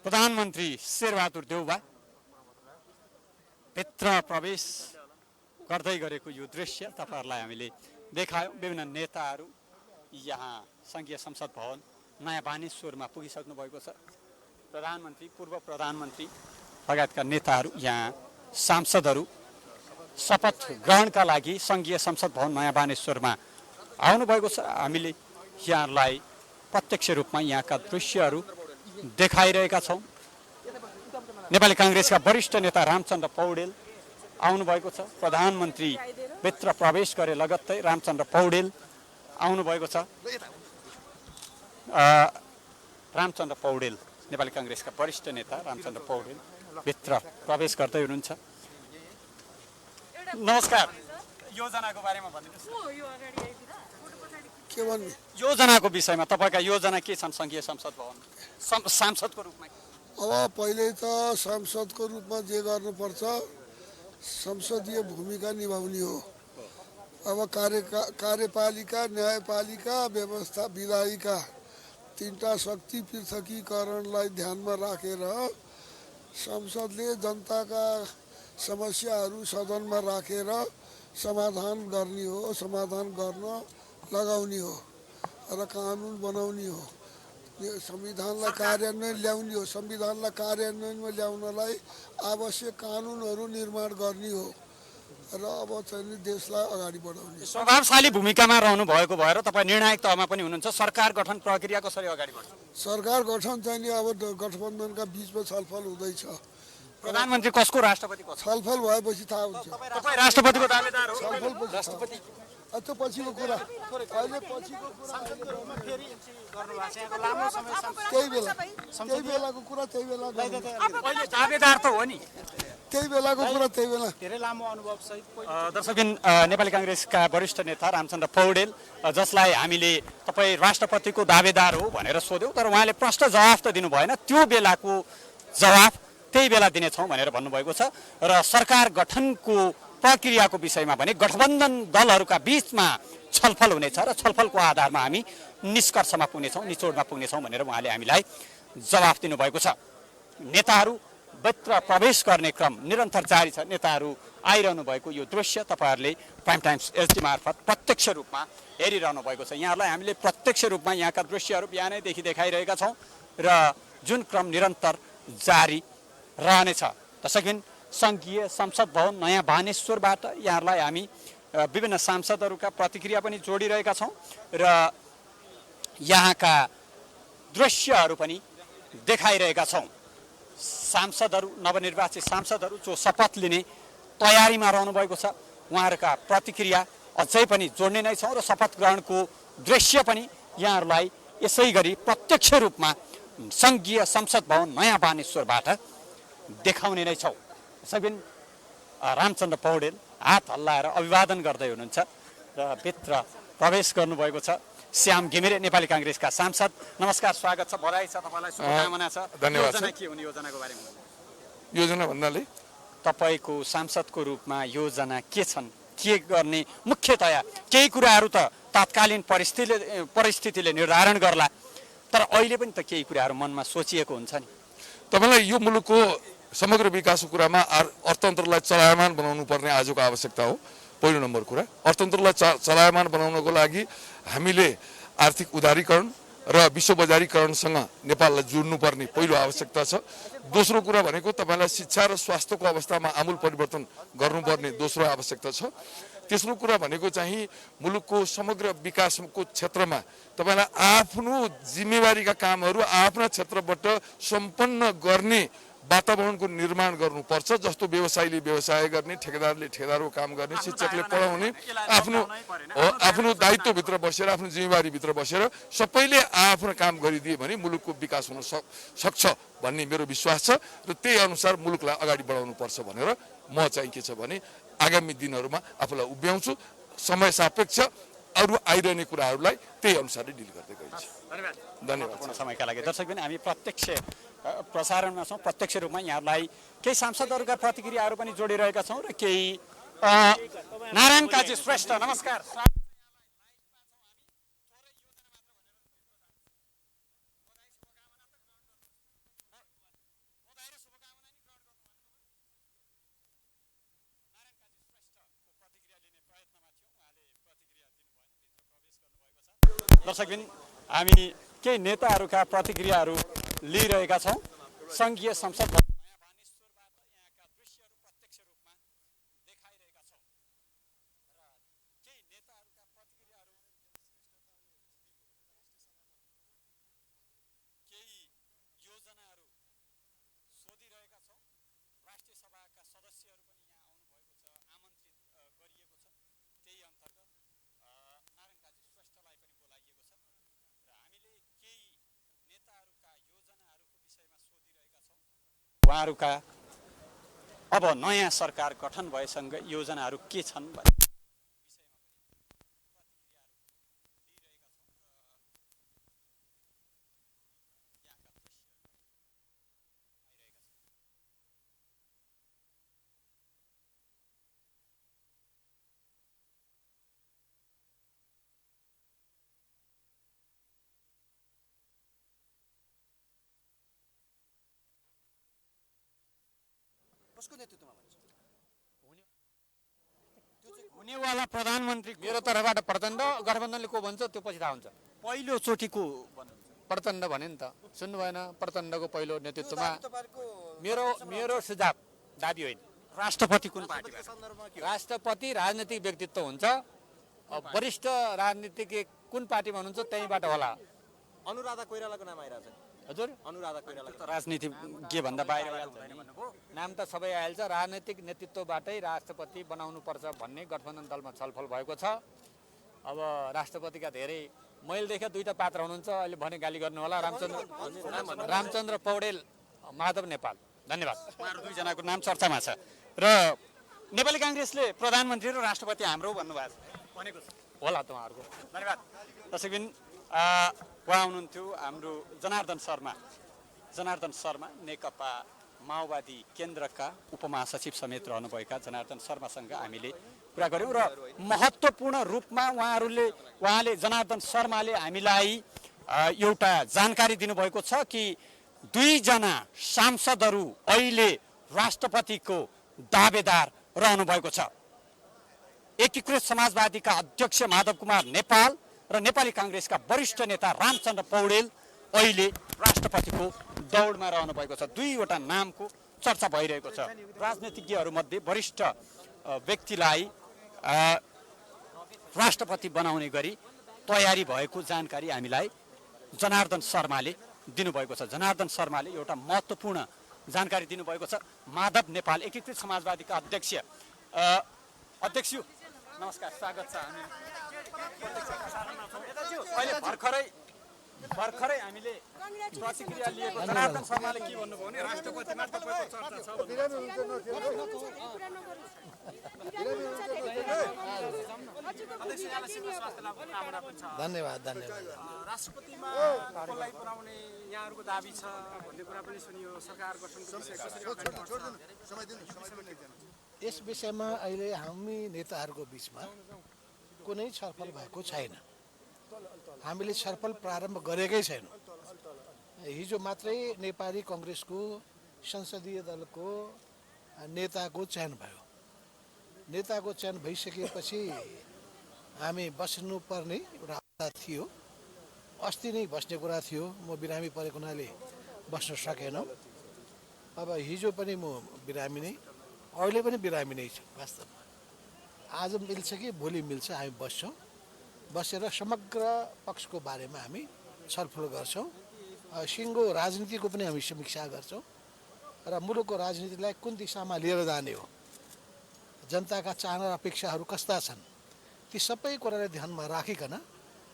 प्रधानमन्त्री शेरबहादुर देउबा भित्र प्रवेश गर्दै गरेको यो दृश्य तपाईँहरूलाई हामीले देखायौँ। विभिन्न नेताहरू यहाँ सङ्घीय संसद भवन नयाँ बानेश्वरमा पुगिसक्नु भएको छ। प्रधानमन्त्री, पूर्व प्रधानमन्त्री लगायतका नेताहरू यहाँ सांसदहरू शपथ ग्रहणका लागि सङ्घीय संसद भवन नयाँ बानेश्वरमा आउनुभएको छ। हामीले यहाँहरूलाई प्रत्यक्ष रूपमा यहाँका दृश्यहरू देखाइरहेका छौँ। नेपाली काङ्ग्रेसका वरिष्ठ नेता रामचन्द्र पौडेल आउनुभएको छ। प्रधानमन्त्री भित्र प्रवेश गरे लगत्तै रामचन्द्र पौडेल आउनुभएको छ। रामचन्द्र पौडेल नेपाली काङ्ग्रेसका वरिष्ठ नेता रामचन्द्र पौडेल भित्र प्रवेश गर्दै हुनुहुन्छ। नमस्कार, योजनाको बारेमा भनिदिनुहोस्। के भन्ने योजनाको विषयमा तपाईँका योजना के छन् सङ्घीय संसद भवन सांसदको रूपमा? अब पहिले त सांसदको रूपमा जे गर्नुपर्छ संसदीय भूमिका निभाउने हो। अब कार्यपालिका, न्यायपालिका, व्यवस्था, विधायिका तीनटा शक्ति पृथकीकरणलाई ध्यानमा राखेर संसदले जनताका समस्याहरू सदनमा राखेर समाधान गर्ने हो, समाधान गर्न लगाउने हो र कानुन बनाउने हो। संविधानलाई कार्यान्वयन ल्याउने हो। संविधानलाई कार्यान्वयनमा ल्याउनलाई आवश्यक कानुनहरू निर्माण गर्ने हो र अब चाहिँ देशलाई अगाडि बढाउने। प्रभावशाली भूमिकामा रहनु भएको भएर तपाईँ निर्णायक तहमा पनि हुनुहुन्छ। सरकार गठन प्रक्रिया कसरी अगाडि बढ्छ? सरकार गठन चाहिँ नि अब गठबन्धनका बिचमा छलफल हुँदैछ। प्रधानमन्त्री कसको, राष्ट्रपति कसको? छलफल भएपछि थाहा हुन्छ। तपाईँ राष्ट्रपतिको दावेदार हो। छलफल राष्ट्रपति त्यो पछिको कुरा, अहिले पछिको कुरा त्यही बेलाको कुरा, त्यही बेला दावेदार त हो नि, त्यही बेलाको कुरा त्यही बेला। धेरै लामो अनुभव सहित दर्शकबिन नेपाली काङ्ग्रेसका वरिष्ठ नेता रामचन्द्र पौडेल, जसलाई हामीले तपाईँ राष्ट्रपतिको दावेदार हो भनेर सोध्यौँ, तर उहाँले प्रश्न जवाफ त दिनु भएन। त्यो बेलाको जवाफ त्यही बेला दिनेछौँ भनेर भन्नुभएको छ। र सरकार गठनको प्रक्रियाको विषयमा भने गठबन्धन दलहरूका बिचमा छलफल हुनेछ र छलफलको आधारमा हामी निष्कर्षमा पुग्नेछौँ, निचोडमा पुग्नेछौँ भनेर उहाँले हामीलाई जवाफ दिनुभएको छ। नेताहरू भित्र प्रवेश गर्ने क्रम निरन्तर जारी छ। नेताहरू आइरहनु भएको यो दृश्य तपाईँहरूले प्राइम टाइम्स एचडी मार्फत प्रत्यक्ष रूपमा हेरिरहनु भएको छ। यहाँहरूलाई हामीले प्रत्यक्ष रूपमा यहाँका दृश्यहरू बिहानैदेखि देखाइरहेका छौँ र जुन क्रम निरन्तर जारी रहनेछ। दर्शकबिन सङ्घीय संसद भवन नयाँ बानेश्वरबाट यहाँहरूलाई हामी विभिन्न सांसदहरूका प्रतिक्रिया पनि जोडिरहेका छौँ र यहाँका दृश्यहरू पनि देखाइरहेका छौँ। सांसदहरू, नवनिर्वाचित सांसदहरू जो शपथ लिने तयारीमा रहनुभएको छ, उहाँहरूका प्रतिक्रिया अझै पनि जोड्ने नै छौँ र शपथ ग्रहणको दृश्य पनि यहाँहरूलाई यसै गरी प्रत्यक्ष रूपमा सङ्घीय संसद भवन नयाँ बानेश्वरबाट देखाउने नै छौँ। सबिन रामचन्द्र पौडेल हात हल्लाएर अभिवादन गर्दै हुनुहुन्छ र भित्र प्रवेश गर्नुभएको छ। श्याम घिमिरे नेपाली काङ्ग्रेसका सांसद, नमस्कार, स्वागत छ, बधाई छ, तपाईँलाई शुभकामना छ। धन्यवाद। योजना के हुने, योजनाको बारेमा? योजना भन्नाले तपाईँको सांसदको रूपमा योजना के छन्, के गर्ने? मुख्यतया केही कुराहरू त तात्कालीन परिस्थितिले निर्धारण गर्ला, तर अहिले पनि त केही कुराहरू मनमा सोचिएको हुन्छ नि। तपाईँलाई यो मुलुकको समग्र विकासको कुरामा अर्थतन्त्रलाई चलायमान बनाउनु पर्ने आजको आवश्यकता हो। पहिलो नम्बर कुरा, अर्थतन्त्रलाई चलायमान बनाउनको लागि हामीले आर्थिक उदारीकरण र विश्व बजारीकरणसँग नेपाललाई जोड्नुपर्ने पहिलो आवश्यकता छ। दोस्रो कुरा भनेको तपाईँलाई शिक्षा र स्वास्थ्यको अवस्थामा आमूल परिवर्तन गर्नुपर्ने दोस्रो आवश्यकता छ। तेस्रो कुरा भनेको चाहिँ मुलुकको समग्र विकासको क्षेत्रमा तपाईँलाई आफ्नो जिम्मेवारीका कामहरू आफ्ना क्षेत्रबाट सम्पन्न गर्ने वातावरणको निर्माण गर्नुपर्छ। जस्तो व्यवसायीले व्यवसाय गर्ने, ठेकेदारले ठेकेदारको काम गर्ने, शिक्षकले पढाउने, आफ्नो दायित्वभित्र बसेर, आफ्नो जिम्मेवारीभित्र बसेर सबैले आफ्नो काम गरिदिए भने मुलुकको विकास हुन सक्छ भन्ने मेरो विश्वास छ र त्यही अनुसार मुलुकलाई अगाडि बढाउनुपर्छ भनेर म चाहिँ के छ भने आगामी दिनहरूमा आफूलाई उभ्याउँछु। समय सापेक्ष अरू आइरहने कुराहरूलाई त्यही अनुसारले डिल गर्दै गइन्छ। धन्यवाद समयका लागि। दर्शक पनि हामी प्रत्यक्ष प्रसारणमा छौँ, प्रत्यक्ष रूपमा यहाँहरूलाई केही सांसदहरूका प्रतिक्रियाहरू पनि जोडिरहेका छौँ र केही नारायण काजी श्रेष्ठ, नमस्कार। दर्शकबिन हामी केही नेताहरूका प्रतिक्रियाहरू लिइरहेका छौँ। सङ्घीय संसद नयाँ बानेश्वरबाट यहाँका दृश्यहरू प्रत्यक्ष रूपमा देखाइरहेका छौँ र केही नेताहरूका प्रतिक्रियाहरू सदस्यहरू पनि यहाँ आउनुभएको छ, आमन्त्रित गरिएको छ। त्यही अन्तर्गत नारायण काजी श्रेष्ठलाई पनि बोलाइएको छ र हामीले केही नेताहरूका योजनाहरूको विषयमा सोधिरहेका छौँ। उहाँहरूका अब नयाँ सरकार गठन भएसँगै योजनाहरू के छन् भन्ने कसको नेतृत्वमा भन्छ? हुनेवाला प्रधानमन्त्री मेरो तर्फबाट प्रचण्ड, गठबन्धनले को भन्छ त्यो पछि थाहा हुन्छ। पहिलोचोटिको प्रचण्ड भने नि त, सुन्नु भएन? प्रचण्डको पहिलो नेतृत्वमा मेरो सुझाव, दाबी होइन। राष्ट्रपति कुन पार्टीबाट? राष्ट्रपति राजनीतिक व्यक्तित्व हुन्छ, वरिष्ठ राजनीतिक कुन पार्टीमा हुनुहुन्छ त्यहीँबाट होला। अनुराधा कोइरालाको नाम आइरहेछ। हजुर, अनुराधा कोइरालाको राजनीतिज्ञ भन्दा बाहिर नाम त सबै आइहाल्छ। राजनीतिक नेतृत्वबाटै राष्ट्रपति बनाउनु पर्छ भन्ने गठबन्धन दलमा छलफल भएको छ। अब राष्ट्रपतिका धेरै मैले देखेँ दुईटा पात्र हुनुहुन्छ, अहिले भने गाली गर्नु होला। रामचन्द्र पौडेल, माधव नेपाल। धन्यवाद। उहाँहरू दुईजनाको नाम चर्चामा छ र नेपाली काङ्ग्रेसले प्रधानमन्त्री र राष्ट्रपति हाम्रो भन्नुभएको छ भनेको छ होला त उहाँहरूको। धन्यवाद। दर्शकबिन उहाँ हुनुहुन्थ्यो हाम्रो जनार्दन शर्मा नेकपा माओवादी केन्द्रका उपमहासचिव समेत रहनुभएका जनार्दन शर्मासँग हामीले कुरा गऱ्यौँ र महत्त्वपूर्ण रूपमा उहाँले जनार्दन शर्माले हामीलाई एउटा जानकारी दिनुभएको छ कि दुईजना सांसदहरू अहिले राष्ट्रपतिको दावेदार रहनु भएको छ। एकीकृत समाजवादीका अध्यक्ष माधव कुमार नेपाल र नेपाली काङ्ग्रेसका वरिष्ठ नेता रामचन्द्र पौडेल अहिले राष्ट्रपतिको दौडमा रहनु भएको छ। दुईवटा नामको चर्चा भइरहेको छ। राजनीतिज्ञहरूमध्ये वरिष्ठ व्यक्तिलाई राष्ट्रपति बनाउने गरी तयारी भएको जानकारी हामीलाई जनार्दन शर्माले दिनुभएको छ। जनार्दन शर्माले एउटा महत्त्वपूर्ण जानकारी दिनुभएको छ। माधव नेपाल एकीकृत समाजवादीका अध्यक्ष नमस्कार, स्वागत छ। हामी अहिले भर्खरै हामीले प्रतिक्रिया लिएको जनार्दन शर्माले के भन्नुभयो भने राष्ट्रपतिमा तपाईँको चर्चा छ। धन्यवाद। राष्ट्रपतिमा कसलाई बनाउने यहाँहरूको दाबी छ भन्ने कुरा पनि सुनियो। सरकार गठनको यस विषयमा अहिले हामी नेताहरूको बिचमा कुनै छलफल भएको छैन। हामीले छलफल प्रारम्भ गरेकै छैनौँ। हिजो मात्रै नेपाली काङ्ग्रेसको संसदीय दलको नेताको चयन भयो। नेताको चयन भइसकेपछि हामी बस्नुपर्ने एउटा अवस्था थियो। अस्ति नै बस्ने कुरा थियो, म बिरामी परेको हुनाले बस्न सकेनौँ। अब हिजो पनि म बिरामी नै, अहिले पनि बिरामी नै छु। वास्तवमा आज मिल्छ कि भोलि मिल्छ, हामी बस्छौँ। बसेर समग्र पक्षको बारेमा हामी छलफल गर्छौँ। सिङ्गो राजनीतिको पनि हामी समीक्षा गर्छौँ र मुलुकको राजनीतिलाई कुन दिशामा लिएर जाने हो, जनताका चाहना र अपेक्षाहरू कस्ता छन्, ती सबै कुरालाई ध्यानमा राखिकन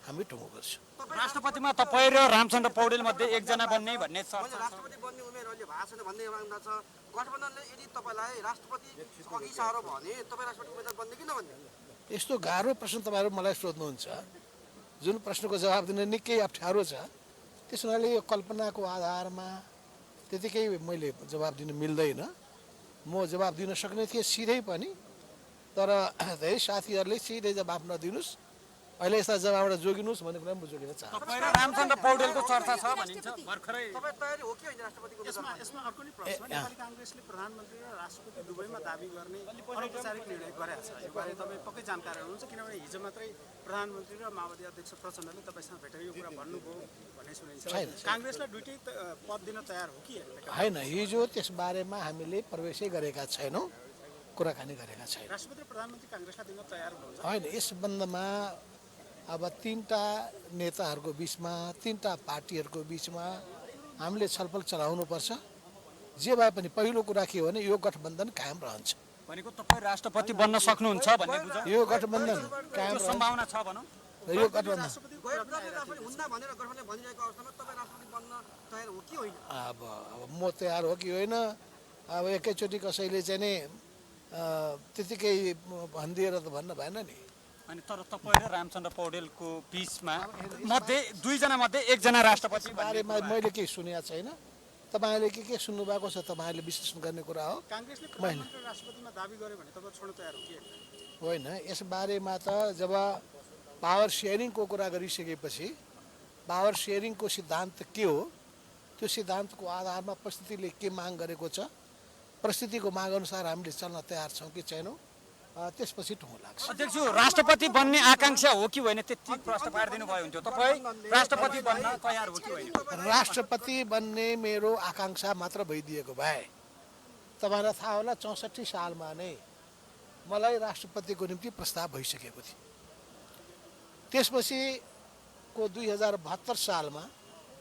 हामी टुङ्गो गर्छौँ। राष्ट्रपतिमा तपाईँ र रामचन्द्र पौडेल मध्ये एकजना बन्ने भन्ने छ। राष्ट्रपति बन्ने उमेर अहिले भएको छैन भन्ने मान्दा छ। गठबन्धनले यदि तपाईँलाई राष्ट्रपति अघि सारो भने तपाईँ राष्ट्रपति उम्मेदवार बन्ने कि नबन्ने? यस्तो गाह्रो प्रश्न तपाईँहरू मलाई सोध्नुहुन्छ, जुन प्रश्नको जवाब दिन निकै अप्ठ्यारो छ। त्यस हुनाले यो कल्पनाको आधारमा त्यतिकै मैले जवाब दिन मिल्दैन। म जवाब दिन सक्ने थिएँ सिधै पनि, तर धेरै साथीहरूले सिधै जवाब नदिनुहोस्, अहिले यस्ता जवाबबाट जोगिनुहोस् भन्ने कुरा म जोगिन चाहन्छु। तपाईँ र रामचन्द्र पौडेलको चर्चा छ भनिन्छ भर्खरै। तपाईँ तयारी हो कि होइन राष्ट्रपतिको? यसमा अर्को नि प्रश्न, नेपाली काङ्ग्रेसले प्रधानमन्त्री र राष्ट्रपति दुवैमा दाबी गर्ने अनौपचारिक निर्णय गरेका छ। योबारे तपाईँ पक्कै जानकारी हुनुहुन्छ, किनभने हिजो मात्रै प्रधानमन्त्री र माओवादी अध्यक्ष प्रचण्डले तपाईँसँग भेटेर यो कुरा भन्नुभयो भन्ने सुनिन्छ। काङ्ग्रेसलाई दुइटै पद दिन तयार हो कि होइन? हिजो त्यसबारेमा हामीले प्रवेशै गरेका छैनौँ, कुराकानी गरेका छैनौँ। राष्ट्रपति र प्रधानमन्त्री काङ्ग्रेसलाई दिन तयार हुनुहुन्छ? होइन, यस सम्बन्धमा अब तीनटा नेताहरूको बिचमा, तीनटा पार्टीहरूको बिचमा हामीले छलफल चलाउनुपर्छ। जे भए पनि पहिलो कुरा के हो भने यो गठबन्धन कायम रहन्छ। भनेको तपाईँ राष्ट्रपति बन्न सक्नुहुन्छ भन्ने बुझ यो गठबन्धन कायम रहन्छ। सम्भावना छ भनौँ। यो गठबन्धन हुन्न भनेर गठबन्धन भनिरहेको अवस्थामा तपाईँ राष्ट्रपति बन्न तयार हो कि होइन? अब म तयार हो कि होइन, अब एकैचोटि कसैले चाहिँ नि त्यतिकै भनिदिएर त भन्न भएन नि। अनि तर तपाईँ र रामचन्द्र पौडेलको बिचमा मध्ये दुईजना मध्ये एकजना राष्ट्रपति बारेमा मैले केही सुनेको छैन। तपाईँले के सुन्नु भएको छ तपाईँले विश्लेषण गर्ने कुरा हो। काङ्ग्रेसले प्रधानमन्त्री राष्ट्रपतिमा दाबी गर्यो भने तपाईँ छोड्न तयार हो कि होइन? यस बारेमा त जब पावर सेयरिङको कुरा गरिसकेपछि पावर सेयरिङको सिद्धान्त के हो, त्यो सिद्धान्तको आधारमा परिस्थितिले के माग गरेको छ, परिस्थितिको माग अनुसार हामीले चल्न तयार छौँ कि छैनौँ, त्यसपछि ठुलो लाग्छ। अध्यक्ष राष्ट्रपति बन्ने आकांक्षा हो कि होइन त्यति प्रश्न पारिदिनु भयो हुन्थ्यो। तपाईँ राष्ट्रपति बन्न तयार हो कि होइन? राष्ट्रपति बन्ने मेरो आकांक्षा मात्र भइदिएको भए तपाईँलाई थाहा होला 64 सालमा नै मलाई राष्ट्रपतिको निम्ति प्रस्ताव भइसकेको थियो। त्यसपछि को 2072 सालमा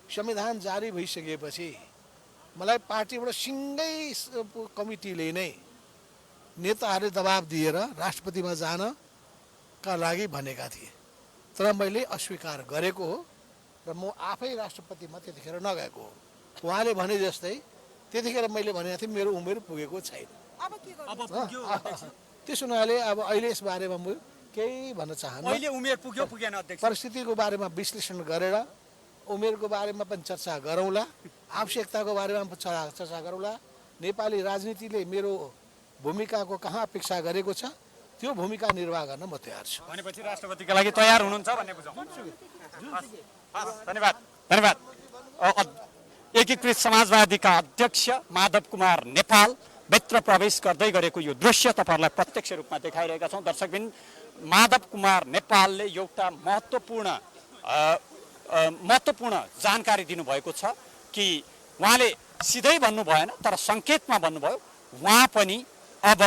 संविधान जारी भइसकेपछि मलाई पार्टीबाट सिङ्गै कमिटीले नै नेताहरूले दबाब दिएर राष्ट्रपतिमा जानका लागि भनेका थिए, तर मैले अस्वीकार गरेको हो र म आफै राष्ट्रपतिमा त्यतिखेर नगएको हो। उहाँले भने जस्तै त्यतिखेर मैले भनेको थिएँ मेरो उमेर पुगेको छैन। त्यसो हुनाले अब अहिले यस बारेमा म केही भन्न चाहन्न। अहिले उमेर पुग्यो पुगेन अध्यक्ष? परिस्थितिको बारेमा विश्लेषण गरेर उमेरको बारेमा पनि चर्चा गरौँला, आवश्यकताको बारेमा पनि चर्चा गरौँला। नेपाली राजनीतिले मेरो भूमिकाको कहाँ अपेक्षा गरेको छ त्यो भूमिका निर्वाह गर्न म तयार छु। भनेपछि राष्ट्रपतिका लागि तयार हुनुहुन्छ भन्ने बुझौँ। धन्यवाद धन्यवाद। एकीकृत समाजवादीका अध्यक्ष माधव कुमार नेपाल भित्र प्रवेश गर्दै गरेको यो दृश्य तपाईँहरूलाई प्रत्यक्ष रूपमा देखाइरहेका छौँ। दर्शकबिन माधव कुमार नेपालले एउटा महत्त्वपूर्ण जानकारी दिनुभएको छ कि उहाँले सिधै भन्नु भएन तर सङ्केतमा भन्नुभयो उहाँ पनि अब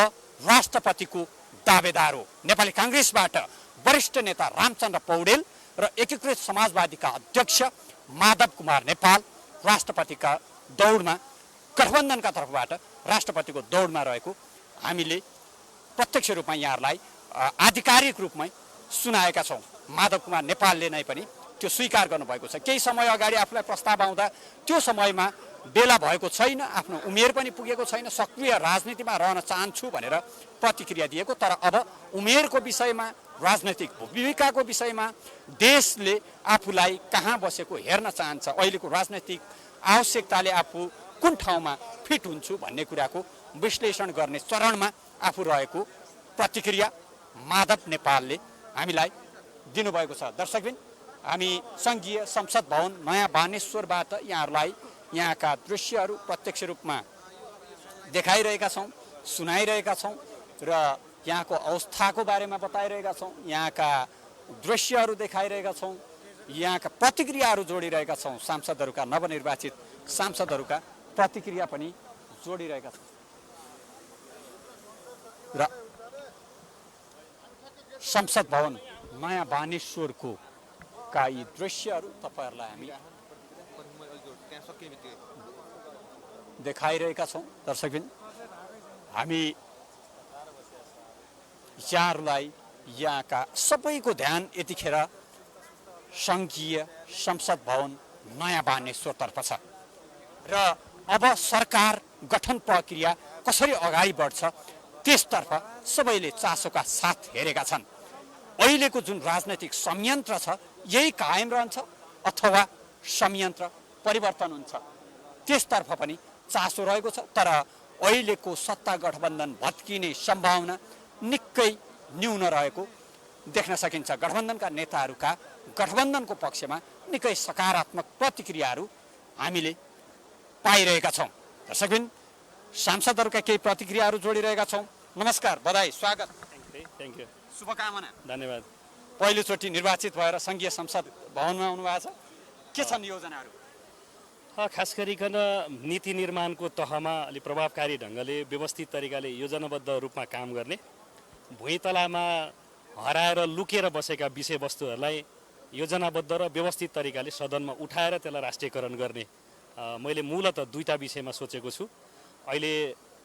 राष्ट्रपतिको दावेदार हो। नेपाली काङ्ग्रेसबाट वरिष्ठ नेता रामचन्द्र पौडेल र एकीकृत समाजवादीका अध्यक्ष माधव कुमार नेपाल राष्ट्रपतिका दौडमा गठबन्धनका तर्फबाट राष्ट्रपतिको दौडमा रहेको हामीले प्रत्यक्ष रूपमा यहाँहरूलाई आधिकारिक रूपमै सुनाएका छौँ। माधव कुमार नेपालले नै पनि त्यो स्वीकार गर्नुभएको छ। केही समय अगाडि आफूलाई प्रस्ताव आउँदा त्यो समयमा बेला भएको छैन, आफ्नो उमेर पनि पुगेको छैन, सक्रिय राजनीतिमा रहन चाहन्छु भनेर प्रतिक्रिया दिएको। तर अब उमेरको विषयमा, राजनैतिक भूमिकाको विषयमा देशले आफूलाई कहाँ बसेको हेर्न चाहन्छ, अहिलेको राजनैतिक आवश्यकताले आफू कुन ठाउँमा फिट हुन्छु भन्ने कुराको विश्लेषण गर्ने चरणमा आफू रहेको प्रतिक्रिया माधव नेपालले हामीलाई दिनुभएको छ। दर्शकबिन हामी सङ्घीय संसद भवन नयाँ बानेश्वरबाट यहाँहरूलाई यहाँका दृश्यहरू प्रत्यक्ष रूपमा देखाइरहेका छौँ, सुनाइरहेका छौँ र यहाँको अवस्थाको बारेमा बताइरहेका छौँ, यहाँका दृश्यहरू देखाइरहेका छौँ, यहाँका प्रतिक्रियाहरू जोडिरहेका छौँ। सांसदहरूका नवनिर्वाचित सांसदहरूका प्रतिक्रिया पनि जोडिरहेका छौँ र संसद भवन नयाँ बानेश्वरको का यी दृश्यहरू तपाईँहरूलाई हामी देखाइरहेका छौँ। दर्शकबिन हामी यहाँहरूलाई यहाँका सबैको ध्यान यतिखेर सङ्घीय संसद भवन नयाँ बानेश्वरतर्फ छ र अब सरकार गठन प्रक्रिया कसरी अगाडि बढ्छ त्यसतर्फ सबैले चासोका साथ हेरेका छन्। अहिलेको जुन राजनैतिक संयन्त्र छ यही कायम रहन्छ अथवा संयन्त्र परिवर्तन हुन्छ त्यसतर्फ पनि चासो रहेको छ। तर अहिलेको सत्ता गठबन्धन भत्किने सम्भावना निकै न्यून रहेको देख्न सकिन्छ। गठबन्धनका नेताहरूका गठबन्धनको पक्षमा निकै सकारात्मक प्रतिक्रियाहरू हामीले पाइरहेका छौँ। दर्शकबिन सांसदहरूका केही प्रतिक्रियाहरू जोडिरहेका छौँ। नमस्कार, बधाई, स्वागत, थ्याङ्क यू, शुभकामना, धन्यवाद। पहिलोचोटि निर्वाचित भएर सङ्घीय संसद भवनमा आउनुभएको छ, के छन् योजनाहरू? खास गरिकन नीति निर्माणको तहमा अलि प्रभावकारी ढङ्गले व्यवस्थित तरिकाले योजनाबद्ध रूपमा काम गर्ने, भुइँतलामा हराएर लुकेर बसेका विषयवस्तुहरूलाई योजनाबद्ध र व्यवस्थित तरिकाले सदनमा उठाएर त्यसलाई राष्ट्रियकरण गर्ने मैले मूलतः दुईटा विषयमा सोचेको छु। अहिले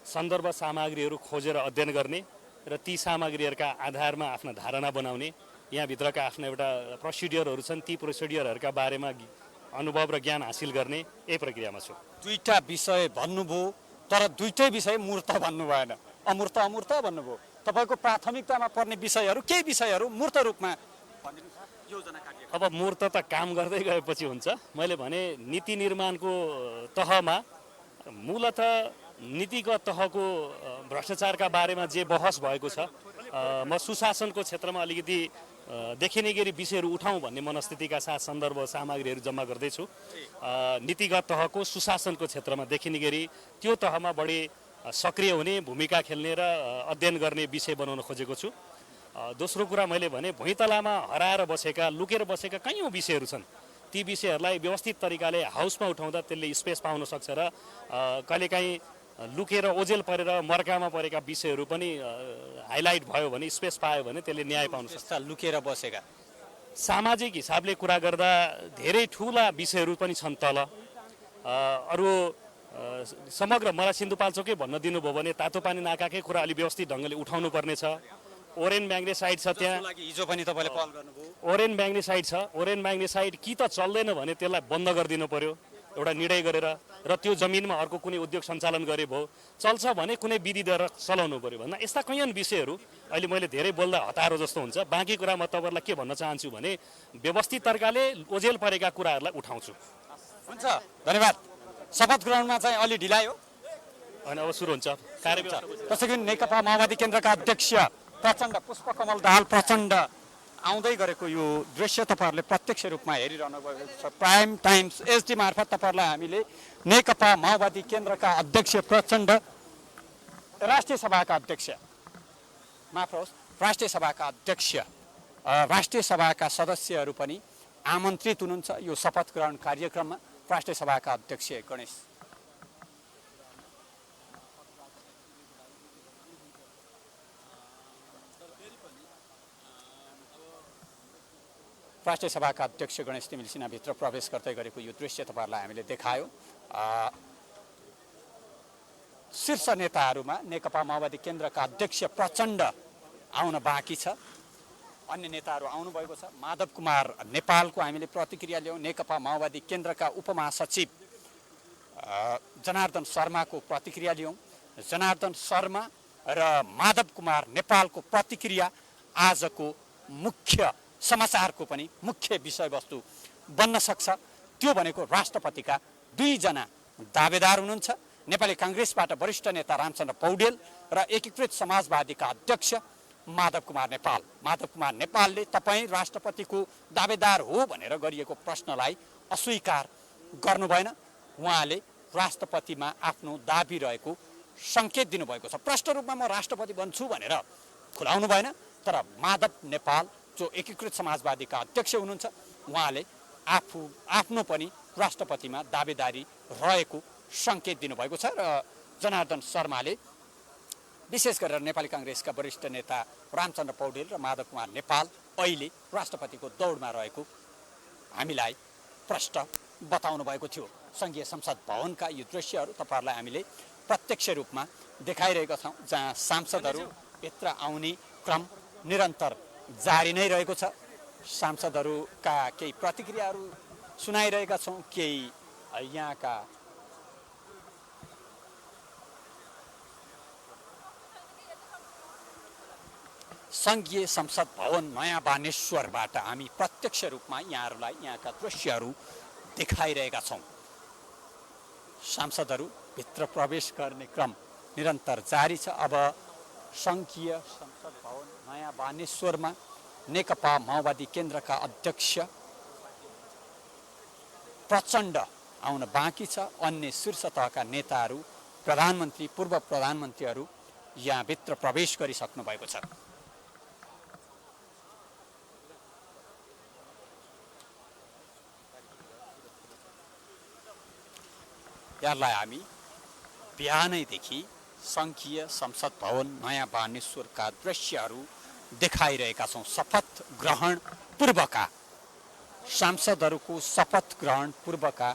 सन्दर्भ सामग्रीहरू खोजेर अध्ययन गर्ने र ती सामग्रीहरूका आधारमा आफ्ना धारणा बनाउने, यहाँभित्रका आफ्ना एउटा प्रोसिडियरहरू छन्, ती प्रोसिडियरहरूका बारेमा अनुभव र ज्ञान हासिल गर्ने यही प्रक्रियामा छु। दुईटा विषय भन्नुभयो, तर दुईटै विषय मूर्त भन्नु भएन, अमूर्त अमूर्त भन्नुभयो। तपाईँको प्राथमिकतामा पर्ने विषयहरू केही विषयहरू मूर्त रूपमा योजना कार्यक्रम। अब मूर्त त काम गर्दै गएपछि हुन्छ। मैले भने नीति निर्माणको तहमा मूलत नीतिगत तहको भ्रष्टाचारका बारेमा जे बहस भएको छ, म सुशासनको क्षेत्रमा अलिकति देखिने गरी विषयहरू उठाउँ भन्ने मनस्थितिका साथ सन्दर्भ सामग्रीहरू जम्मा गर्दैछु। नीतिगत तहको सुशासनको क्षेत्रमा देखिने गरी त्यो तहमा बढी सक्रिय हुने, भूमिका खेल्ने र अध्ययन गर्ने विषय बनाउन खोजेको छु। दोस्रो कुरा मैले भने भुइँतलामा हराएर बसेका, लुकेर बसेका कैयौँ विषयहरू छन्। ती विषयहरूलाई व्यवस्थित तरिकाले हाउसमा उठाउँदा त्यसले स्पेस पाउन सक्छ र कहिलेकाहीँ लुकेर ओजेल परेर मर्कामा परेका विषयहरू पनि हाइलाइट भयो भने, स्पेस पायो भने त्यसले न्याय पाउन सक्छ। लुकेर बसेका सामाजिक हिसाबले कुरा गर्दा धेरै ठुला विषयहरू पनि छन् तल। अरू समग्र मलाई सिन्धुपाल्चोकै भन्न दिनुभयो भने तातो पानी नाकाकै कुरा अलि व्यवस्थित ढङ्गले उठाउनु पर्ने छ। ओरेन ब्याङ्ग्ने साइड छ त्यहाँ, हिजो पनि तपाईँले पहल गर्नुभयो। ओरेन ब्याङ्ग्ने साइड छ, ओरेन ब्याङ्ग्ने साइड कि त चल्दैन भने त्यसलाई बन्द गरिदिनु पर्यो एउटा निर्णय गरेर, र त्यो जमिनमा अर्को कुनै उद्योग सञ्चालन गरे भयो। चल्छ भने कुनै विधि द्वारा चलाउनु पर्यो भन्दा यस्ता कैयौँ विषयहरू अहिले मैले धेरै बोल्दा हतारो जस्तो हुन्छ। बाँकी कुरा म तपाईँहरूलाई के भन्न चाहन्छु भने व्यवस्थित तरिकाले ओजेल परेका कुराहरूलाई उठाउँछु। हुन्छ, धन्यवाद। शपथ ग्रहणमा चाहिँ अलि ढिलायो अनि अब सुरु हुन्छ कार्यक्रम। त्यसै गरी नेकपा माओवादी केन्द्रका अध्यक्ष प्रचण्ड, पुष्पकमल दाहाल प्रचण्ड आउँदै गरेको यो दृश्य तपाईँहरूले प्रत्यक्ष रूपमा हेरिरहनु भएको छ। प्राइम टाइम्स एचडी मार्फत तपाईँहरूलाई हामीले नेकपा माओवादी केन्द्रका अध्यक्ष प्रचण्ड, राष्ट्रिय सभाका अध्यक्ष, माफ होस्, राष्ट्रिय सभाका अध्यक्ष, राष्ट्रिय सभाका सदस्यहरू पनि आमन्त्रित हुनुहुन्छ यो शपथ ग्रहण कार्यक्रममा। राष्ट्रिय सभाका अध्यक्ष गणेश राष्ट्रिय सभाका अध्यक्ष गणेश तिमिल सिन्हाभित्र प्रवेश गर्दै गरेको यो दृश्य तपाईँहरूलाई हामीले देखायो। शीर्ष नेताहरूमा नेकपा माओवादी केन्द्रका अध्यक्ष प्रचण्ड आउन बाँकी छ, अन्य नेताहरू आउनुभएको छ। माधव कुमार नेपालको हामीले प्रतिक्रिया ल्यायौँ। नेकपा माओवादी केन्द्रका उपमहासचिव जनार्दन शर्माको प्रतिक्रिया लियौँ। जनार्दन शर्मा र माधव कुमार नेपालको प्रतिक्रिया आजको मुख्य समाचारको पनि मुख्य विषयवस्तु बन्न सक्छ। त्यो भनेको राष्ट्रपतिका दुईजना दावेदार हुनुहुन्छ। नेपाली काङ्ग्रेसबाट वरिष्ठ नेता रामचन्द्र पौडेल र एकीकृत समाजवादीका अध्यक्ष माधव कुमार नेपाल। माधव कुमार नेपालले तपाईँ राष्ट्रपतिको दावेदार हो भनेर गरिएको प्रश्नलाई अस्वीकार गर्नु भएन। उहाँले राष्ट्रपतिमा आफ्नो दाबी रहेको सङ्केत दिनुभएको छ। प्रष्ट रूपमा म राष्ट्रपति बन्छु भनेर खुलाउनु भएन, तर माधव नेपाल जो एकीकृत समाजवादीका अध्यक्ष हुनुहुन्छ उहाँले आफ्नो पनि राष्ट्रपतिमा दावेदारी रहेको सङ्केत दिनुभएको छ। र जनार्दन शर्माले विशेष गरेर नेपाली काङ्ग्रेसका वरिष्ठ नेता रामचन्द्र पौडेल र माधव कुमार नेपाल अहिले राष्ट्रपतिको दौडमा रहेको हामीलाई प्रष्ट बताउनु भएको थियो। सङ्घीय संसद भवनका यो दृश्यहरू तपाईँहरूलाई हामीले प्रत्यक्ष रूपमा देखाइरहेका छौँ, जहाँ सांसदहरू भित्र आउने क्रम निरन्तर जारी नै रहेको छ। सांसदहरूका केही प्रतिक्रियाहरू सुनाइरहेका छौँ। केही यहाँका सङ्घीय संसद भवन नयाँ बानेश्वरबाट हामी प्रत्यक्ष रूपमा यहाँहरूलाई यहाँका दृश्यहरू देखाइरहेका छौँ। सांसदहरू भित्र प्रवेश गर्ने क्रम निरन्तर जारी छ। अब सङ्घीय संसद भवन नयाँ बानेश्वरमा नेकपा माओवादी केन्द्रका अध्यक्ष प्रचण्ड आउन बाँकी छ। अन्य शीर्ष तहका नेताहरू, प्रधानमन्त्री, पूर्व प्रधानमन्त्रीहरू यहाँभित्र प्रवेश गरिसक्नु भएको छ। यहाँलाई हामी बिहानैदेखि सङ्घीय संसद भवन नयाँ बानेश्वरका दृश्यहरू देखाइरहेका छौँ। शपथ ग्रहण पूर्वका सांसदहरूको शपथ ग्रहण पूर्वका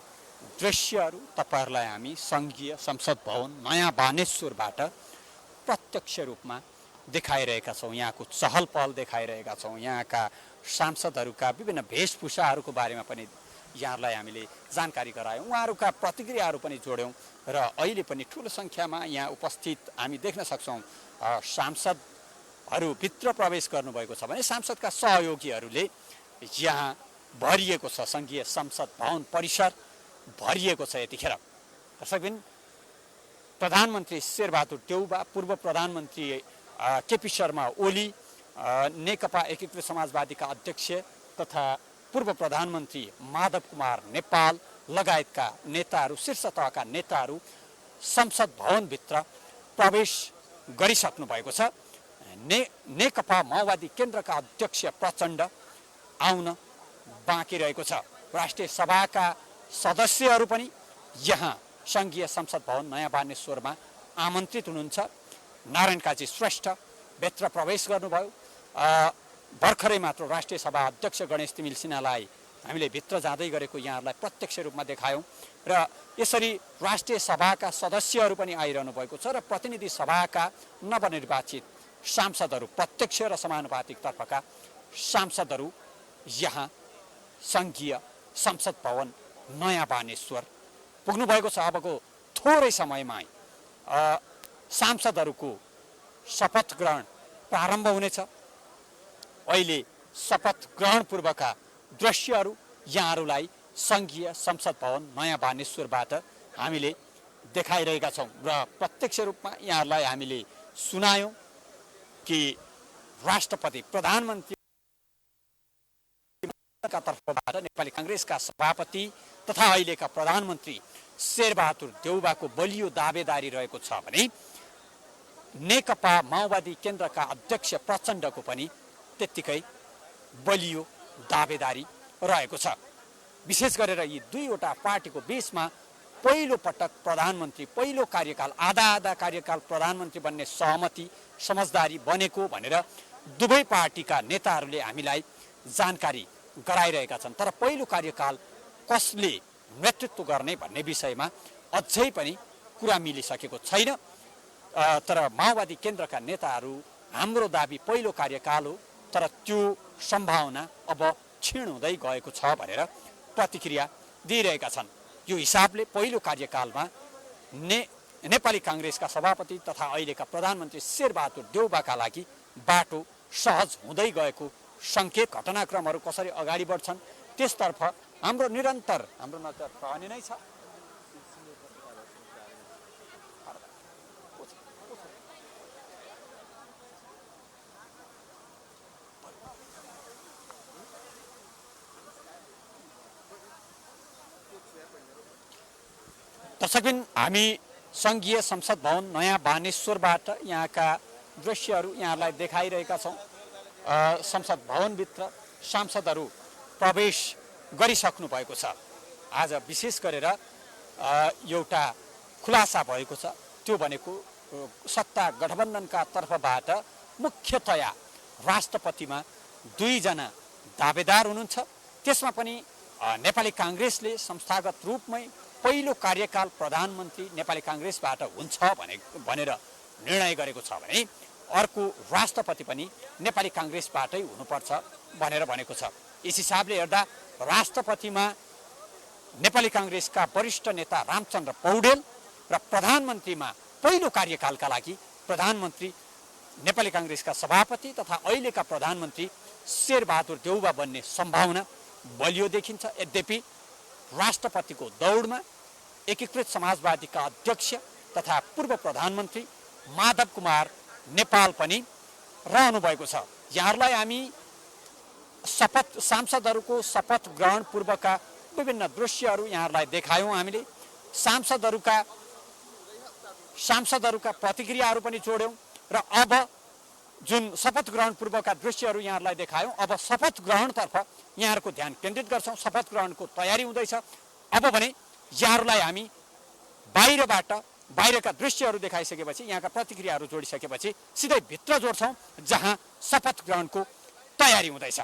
दृश्यहरू तपाईँहरूलाई हामी सङ्घीय संसद भवन नयाँ बानेश्वरबाट प्रत्यक्ष रूपमा देखाइरहेका छौँ। यहाँको चहल पहल देखाइरहेका छौँ। यहाँका सांसदहरूका विभिन्न वेशभूषाहरूको बारेमा पनि यहाँहरूलाई हामीले जानकारी गरायौँ। उहाँहरूका प्रतिक्रियाहरू पनि जोड्यौँ र अहिले पनि ठुलो सङ्ख्यामा यहाँ उपस्थित हामी देख्न सक्छौँ। सांसदहरू भित्र प्रवेश गर्नुभएको छ भने सांसदका सहयोगीहरूले यहाँ भरिएको छ। सङ्घीय संसद भवन परिसर भरिएको छ यतिखेर। दर्शकबिन, प्रधानमन्त्री शेरबहादुर देउबा, पूर्व प्रधानमन्त्री केपी शर्मा ओली, नेकपा एकीकृत समाजवादीका अध्यक्ष तथा पूर्व प्रधानमन्त्री माधव कुमार नेपाल लगायतका नेताहरू, शीर्ष तहका नेताहरू संसद भवनभित्र प्रवेश गरिसक्नु भएको छ। नेकपा माओवादी केन्द्रका अध्यक्ष प्रचण्ड आउन बाँकी रहेको छ। राष्ट्रिय सभाका सदस्यहरू पनि यहाँ सङ्घीय संसद भवन नयाँ बानेश्वरमा आमन्त्रित हुनुहुन्छ। नारायण काजी श्रेष्ठ भित्र प्रवेश गर्नुभयो। भर्खरै मात्र राष्ट्रिय सभा अध्यक्ष गणेश तिमिल सिन्हालाई हामीले भित्र जाँदै गरेको यहाँहरूलाई प्रत्यक्ष रूपमा देखायौँ र यसरी राष्ट्रिय सभाका सदस्यहरू पनि आइरहनु भएको छ र प्रतिनिधि सभाका नवनिर्वाचित सांसदहरू, प्रत्यक्ष र समानुपातिक तर्फका सांसदहरू यहाँ सङ्घीय संसद भवन नयाँ बानेश्वर पुग्नु भएको छ। अबको थोरै समयमा सांसदहरूको शपथ ग्रहण प्रारम्भ हुनेछ। अहिले शपथ ग्रहण पूर्वका दृश्यहरू यहाँहरूलाई सङ्घीय संसद भवन नयाँ बानेश्वरबाट हामीले देखाइरहेका छौँ र प्रत्यक्ष रूपमा यहाँहरूलाई हामीले सुनायौँ कि राष्ट्रपति प्रधानमन्त्री का तर्फबाट नेपाली काङ्ग्रेसका सभापति तथा अहिलेका प्रधानमन्त्री शेरबहादुर देउबाको बलियो दावेदारी रहेको छ भने नेकपा माओवादी केन्द्रका अध्यक्ष प्रचण्डको पनि त्यत्तिकै बलियो दावेदारी रहेको छ। विशेष गरेर यी दुईवटा पार्टीको बीचमा पहिलो पटक प्रधानमन्त्री पहिलो कार्यकाल आधा कार्यकाल प्रधानमन्त्री बन्ने सहमति समझदारी बनेको भनेर दुवै पार्टीका नेताहरूले हामीलाई जानकारी गराइरहेका छन्। तर पहिलो कार्यकाल कसले नेतृत्व गर्ने भन्ने विषयमा अझै पनि कुरा मिलिसकेको छैन। तर माओवादी केन्द्रका नेताहरू हाम्रो दाबी पहिलो कार्यकाल हो, तर त्यो सम्भावना अब क्षीण हुँदै गएको छ भनेर प्रतिक्रिया दिइरहेका छन्। यो हिसाबले पहिलो कार्यकालमा नेपाली काङ्ग्रेसका सभापति तथा अहिलेका प्रधानमन्त्री शेरबहादुर देउबाका लागि बाटो सहज हुँदै गएको सङ्केत, घटनाक्रमहरू कसरी अगाडि बढ्छन् त्यसतर्फ हाम्रो नजर रहने नै छ। दर्शकबिन, हामी सङ्घीय संसद भवन नयाँ बानेश्वरबाट यहाँका दृश्यहरू यहाँलाई देखाइरहेका छौँ। संसद भवनभित्र सांसदहरू प्रवेश गरिसक्नु भएको छ। आज विशेष गरेर एउटा खुलासा भएको छ, त्यो भनेको सत्ता गठबन्धनका तर्फबाट मुख्यतया राष्ट्रपतिमा दुईजना दावेदार हुनुहुन्छ। त्यसमा पनि नेपाली काङ्ग्रेसले संस्थागत रूपमै पहिलो कार्यकाल प्रधानमन्त्री नेपाली काङ्ग्रेसबाट हुन्छ भनेर निर्णय गरेको छ भने अर्को राष्ट्रपति पनि नेपाली काङ्ग्रेसबाटै हुनुपर्छ भनेर भनेको छ। यस हिसाबले हेर्दा राष्ट्रपतिमा नेपाली काङ्ग्रेसका वरिष्ठ नेता रामचन्द्र पौडेल र प्रधानमन्त्रीमा पहिलो कार्यकालका लागि प्रधानमन्त्री नेपाली काङ्ग्रेसका सभापति तथा अहिलेका प्रधानमन्त्री शेरबहादुर देउबा बन्ने सम्भावना बलियो देखिन्छ। यद्यपि राष्ट्रपतिको दौडमा एकीकृत समाजवादीका अध्यक्ष तथा पूर्व प्रधानमन्त्री माधव कुमार नेपाल पनि रहनु भएको छ। यहाँहरूलाई हामी सांसदहरूको शपथ ग्रहण पूर्वका विभिन्न दृश्यहरू यहाँहरूलाई देखायौँ। हामीले सांसदहरूका प्रतिक्रियाहरू पनि जोड्यौँ र अब जुन शपथ ग्रहण पूर्वका दृश्यहरू यहाँहरूलाई देखायौँ, अब शपथ ग्रहणतर्फ यहाँहरूको ध्यान केन्द्रित गर्छौँ। शपथ ग्रहणको तयारी हुँदैछ। अब भने यहाँहरूलाई हामी बाहिरका दृश्यहरू देखाइसकेपछि, यहाँका प्रतिक्रियाहरू जोडिसकेपछि सिधै भित्र जोड्छौँ जहाँ शपथ ग्रहणको तयारी हुँदैछ।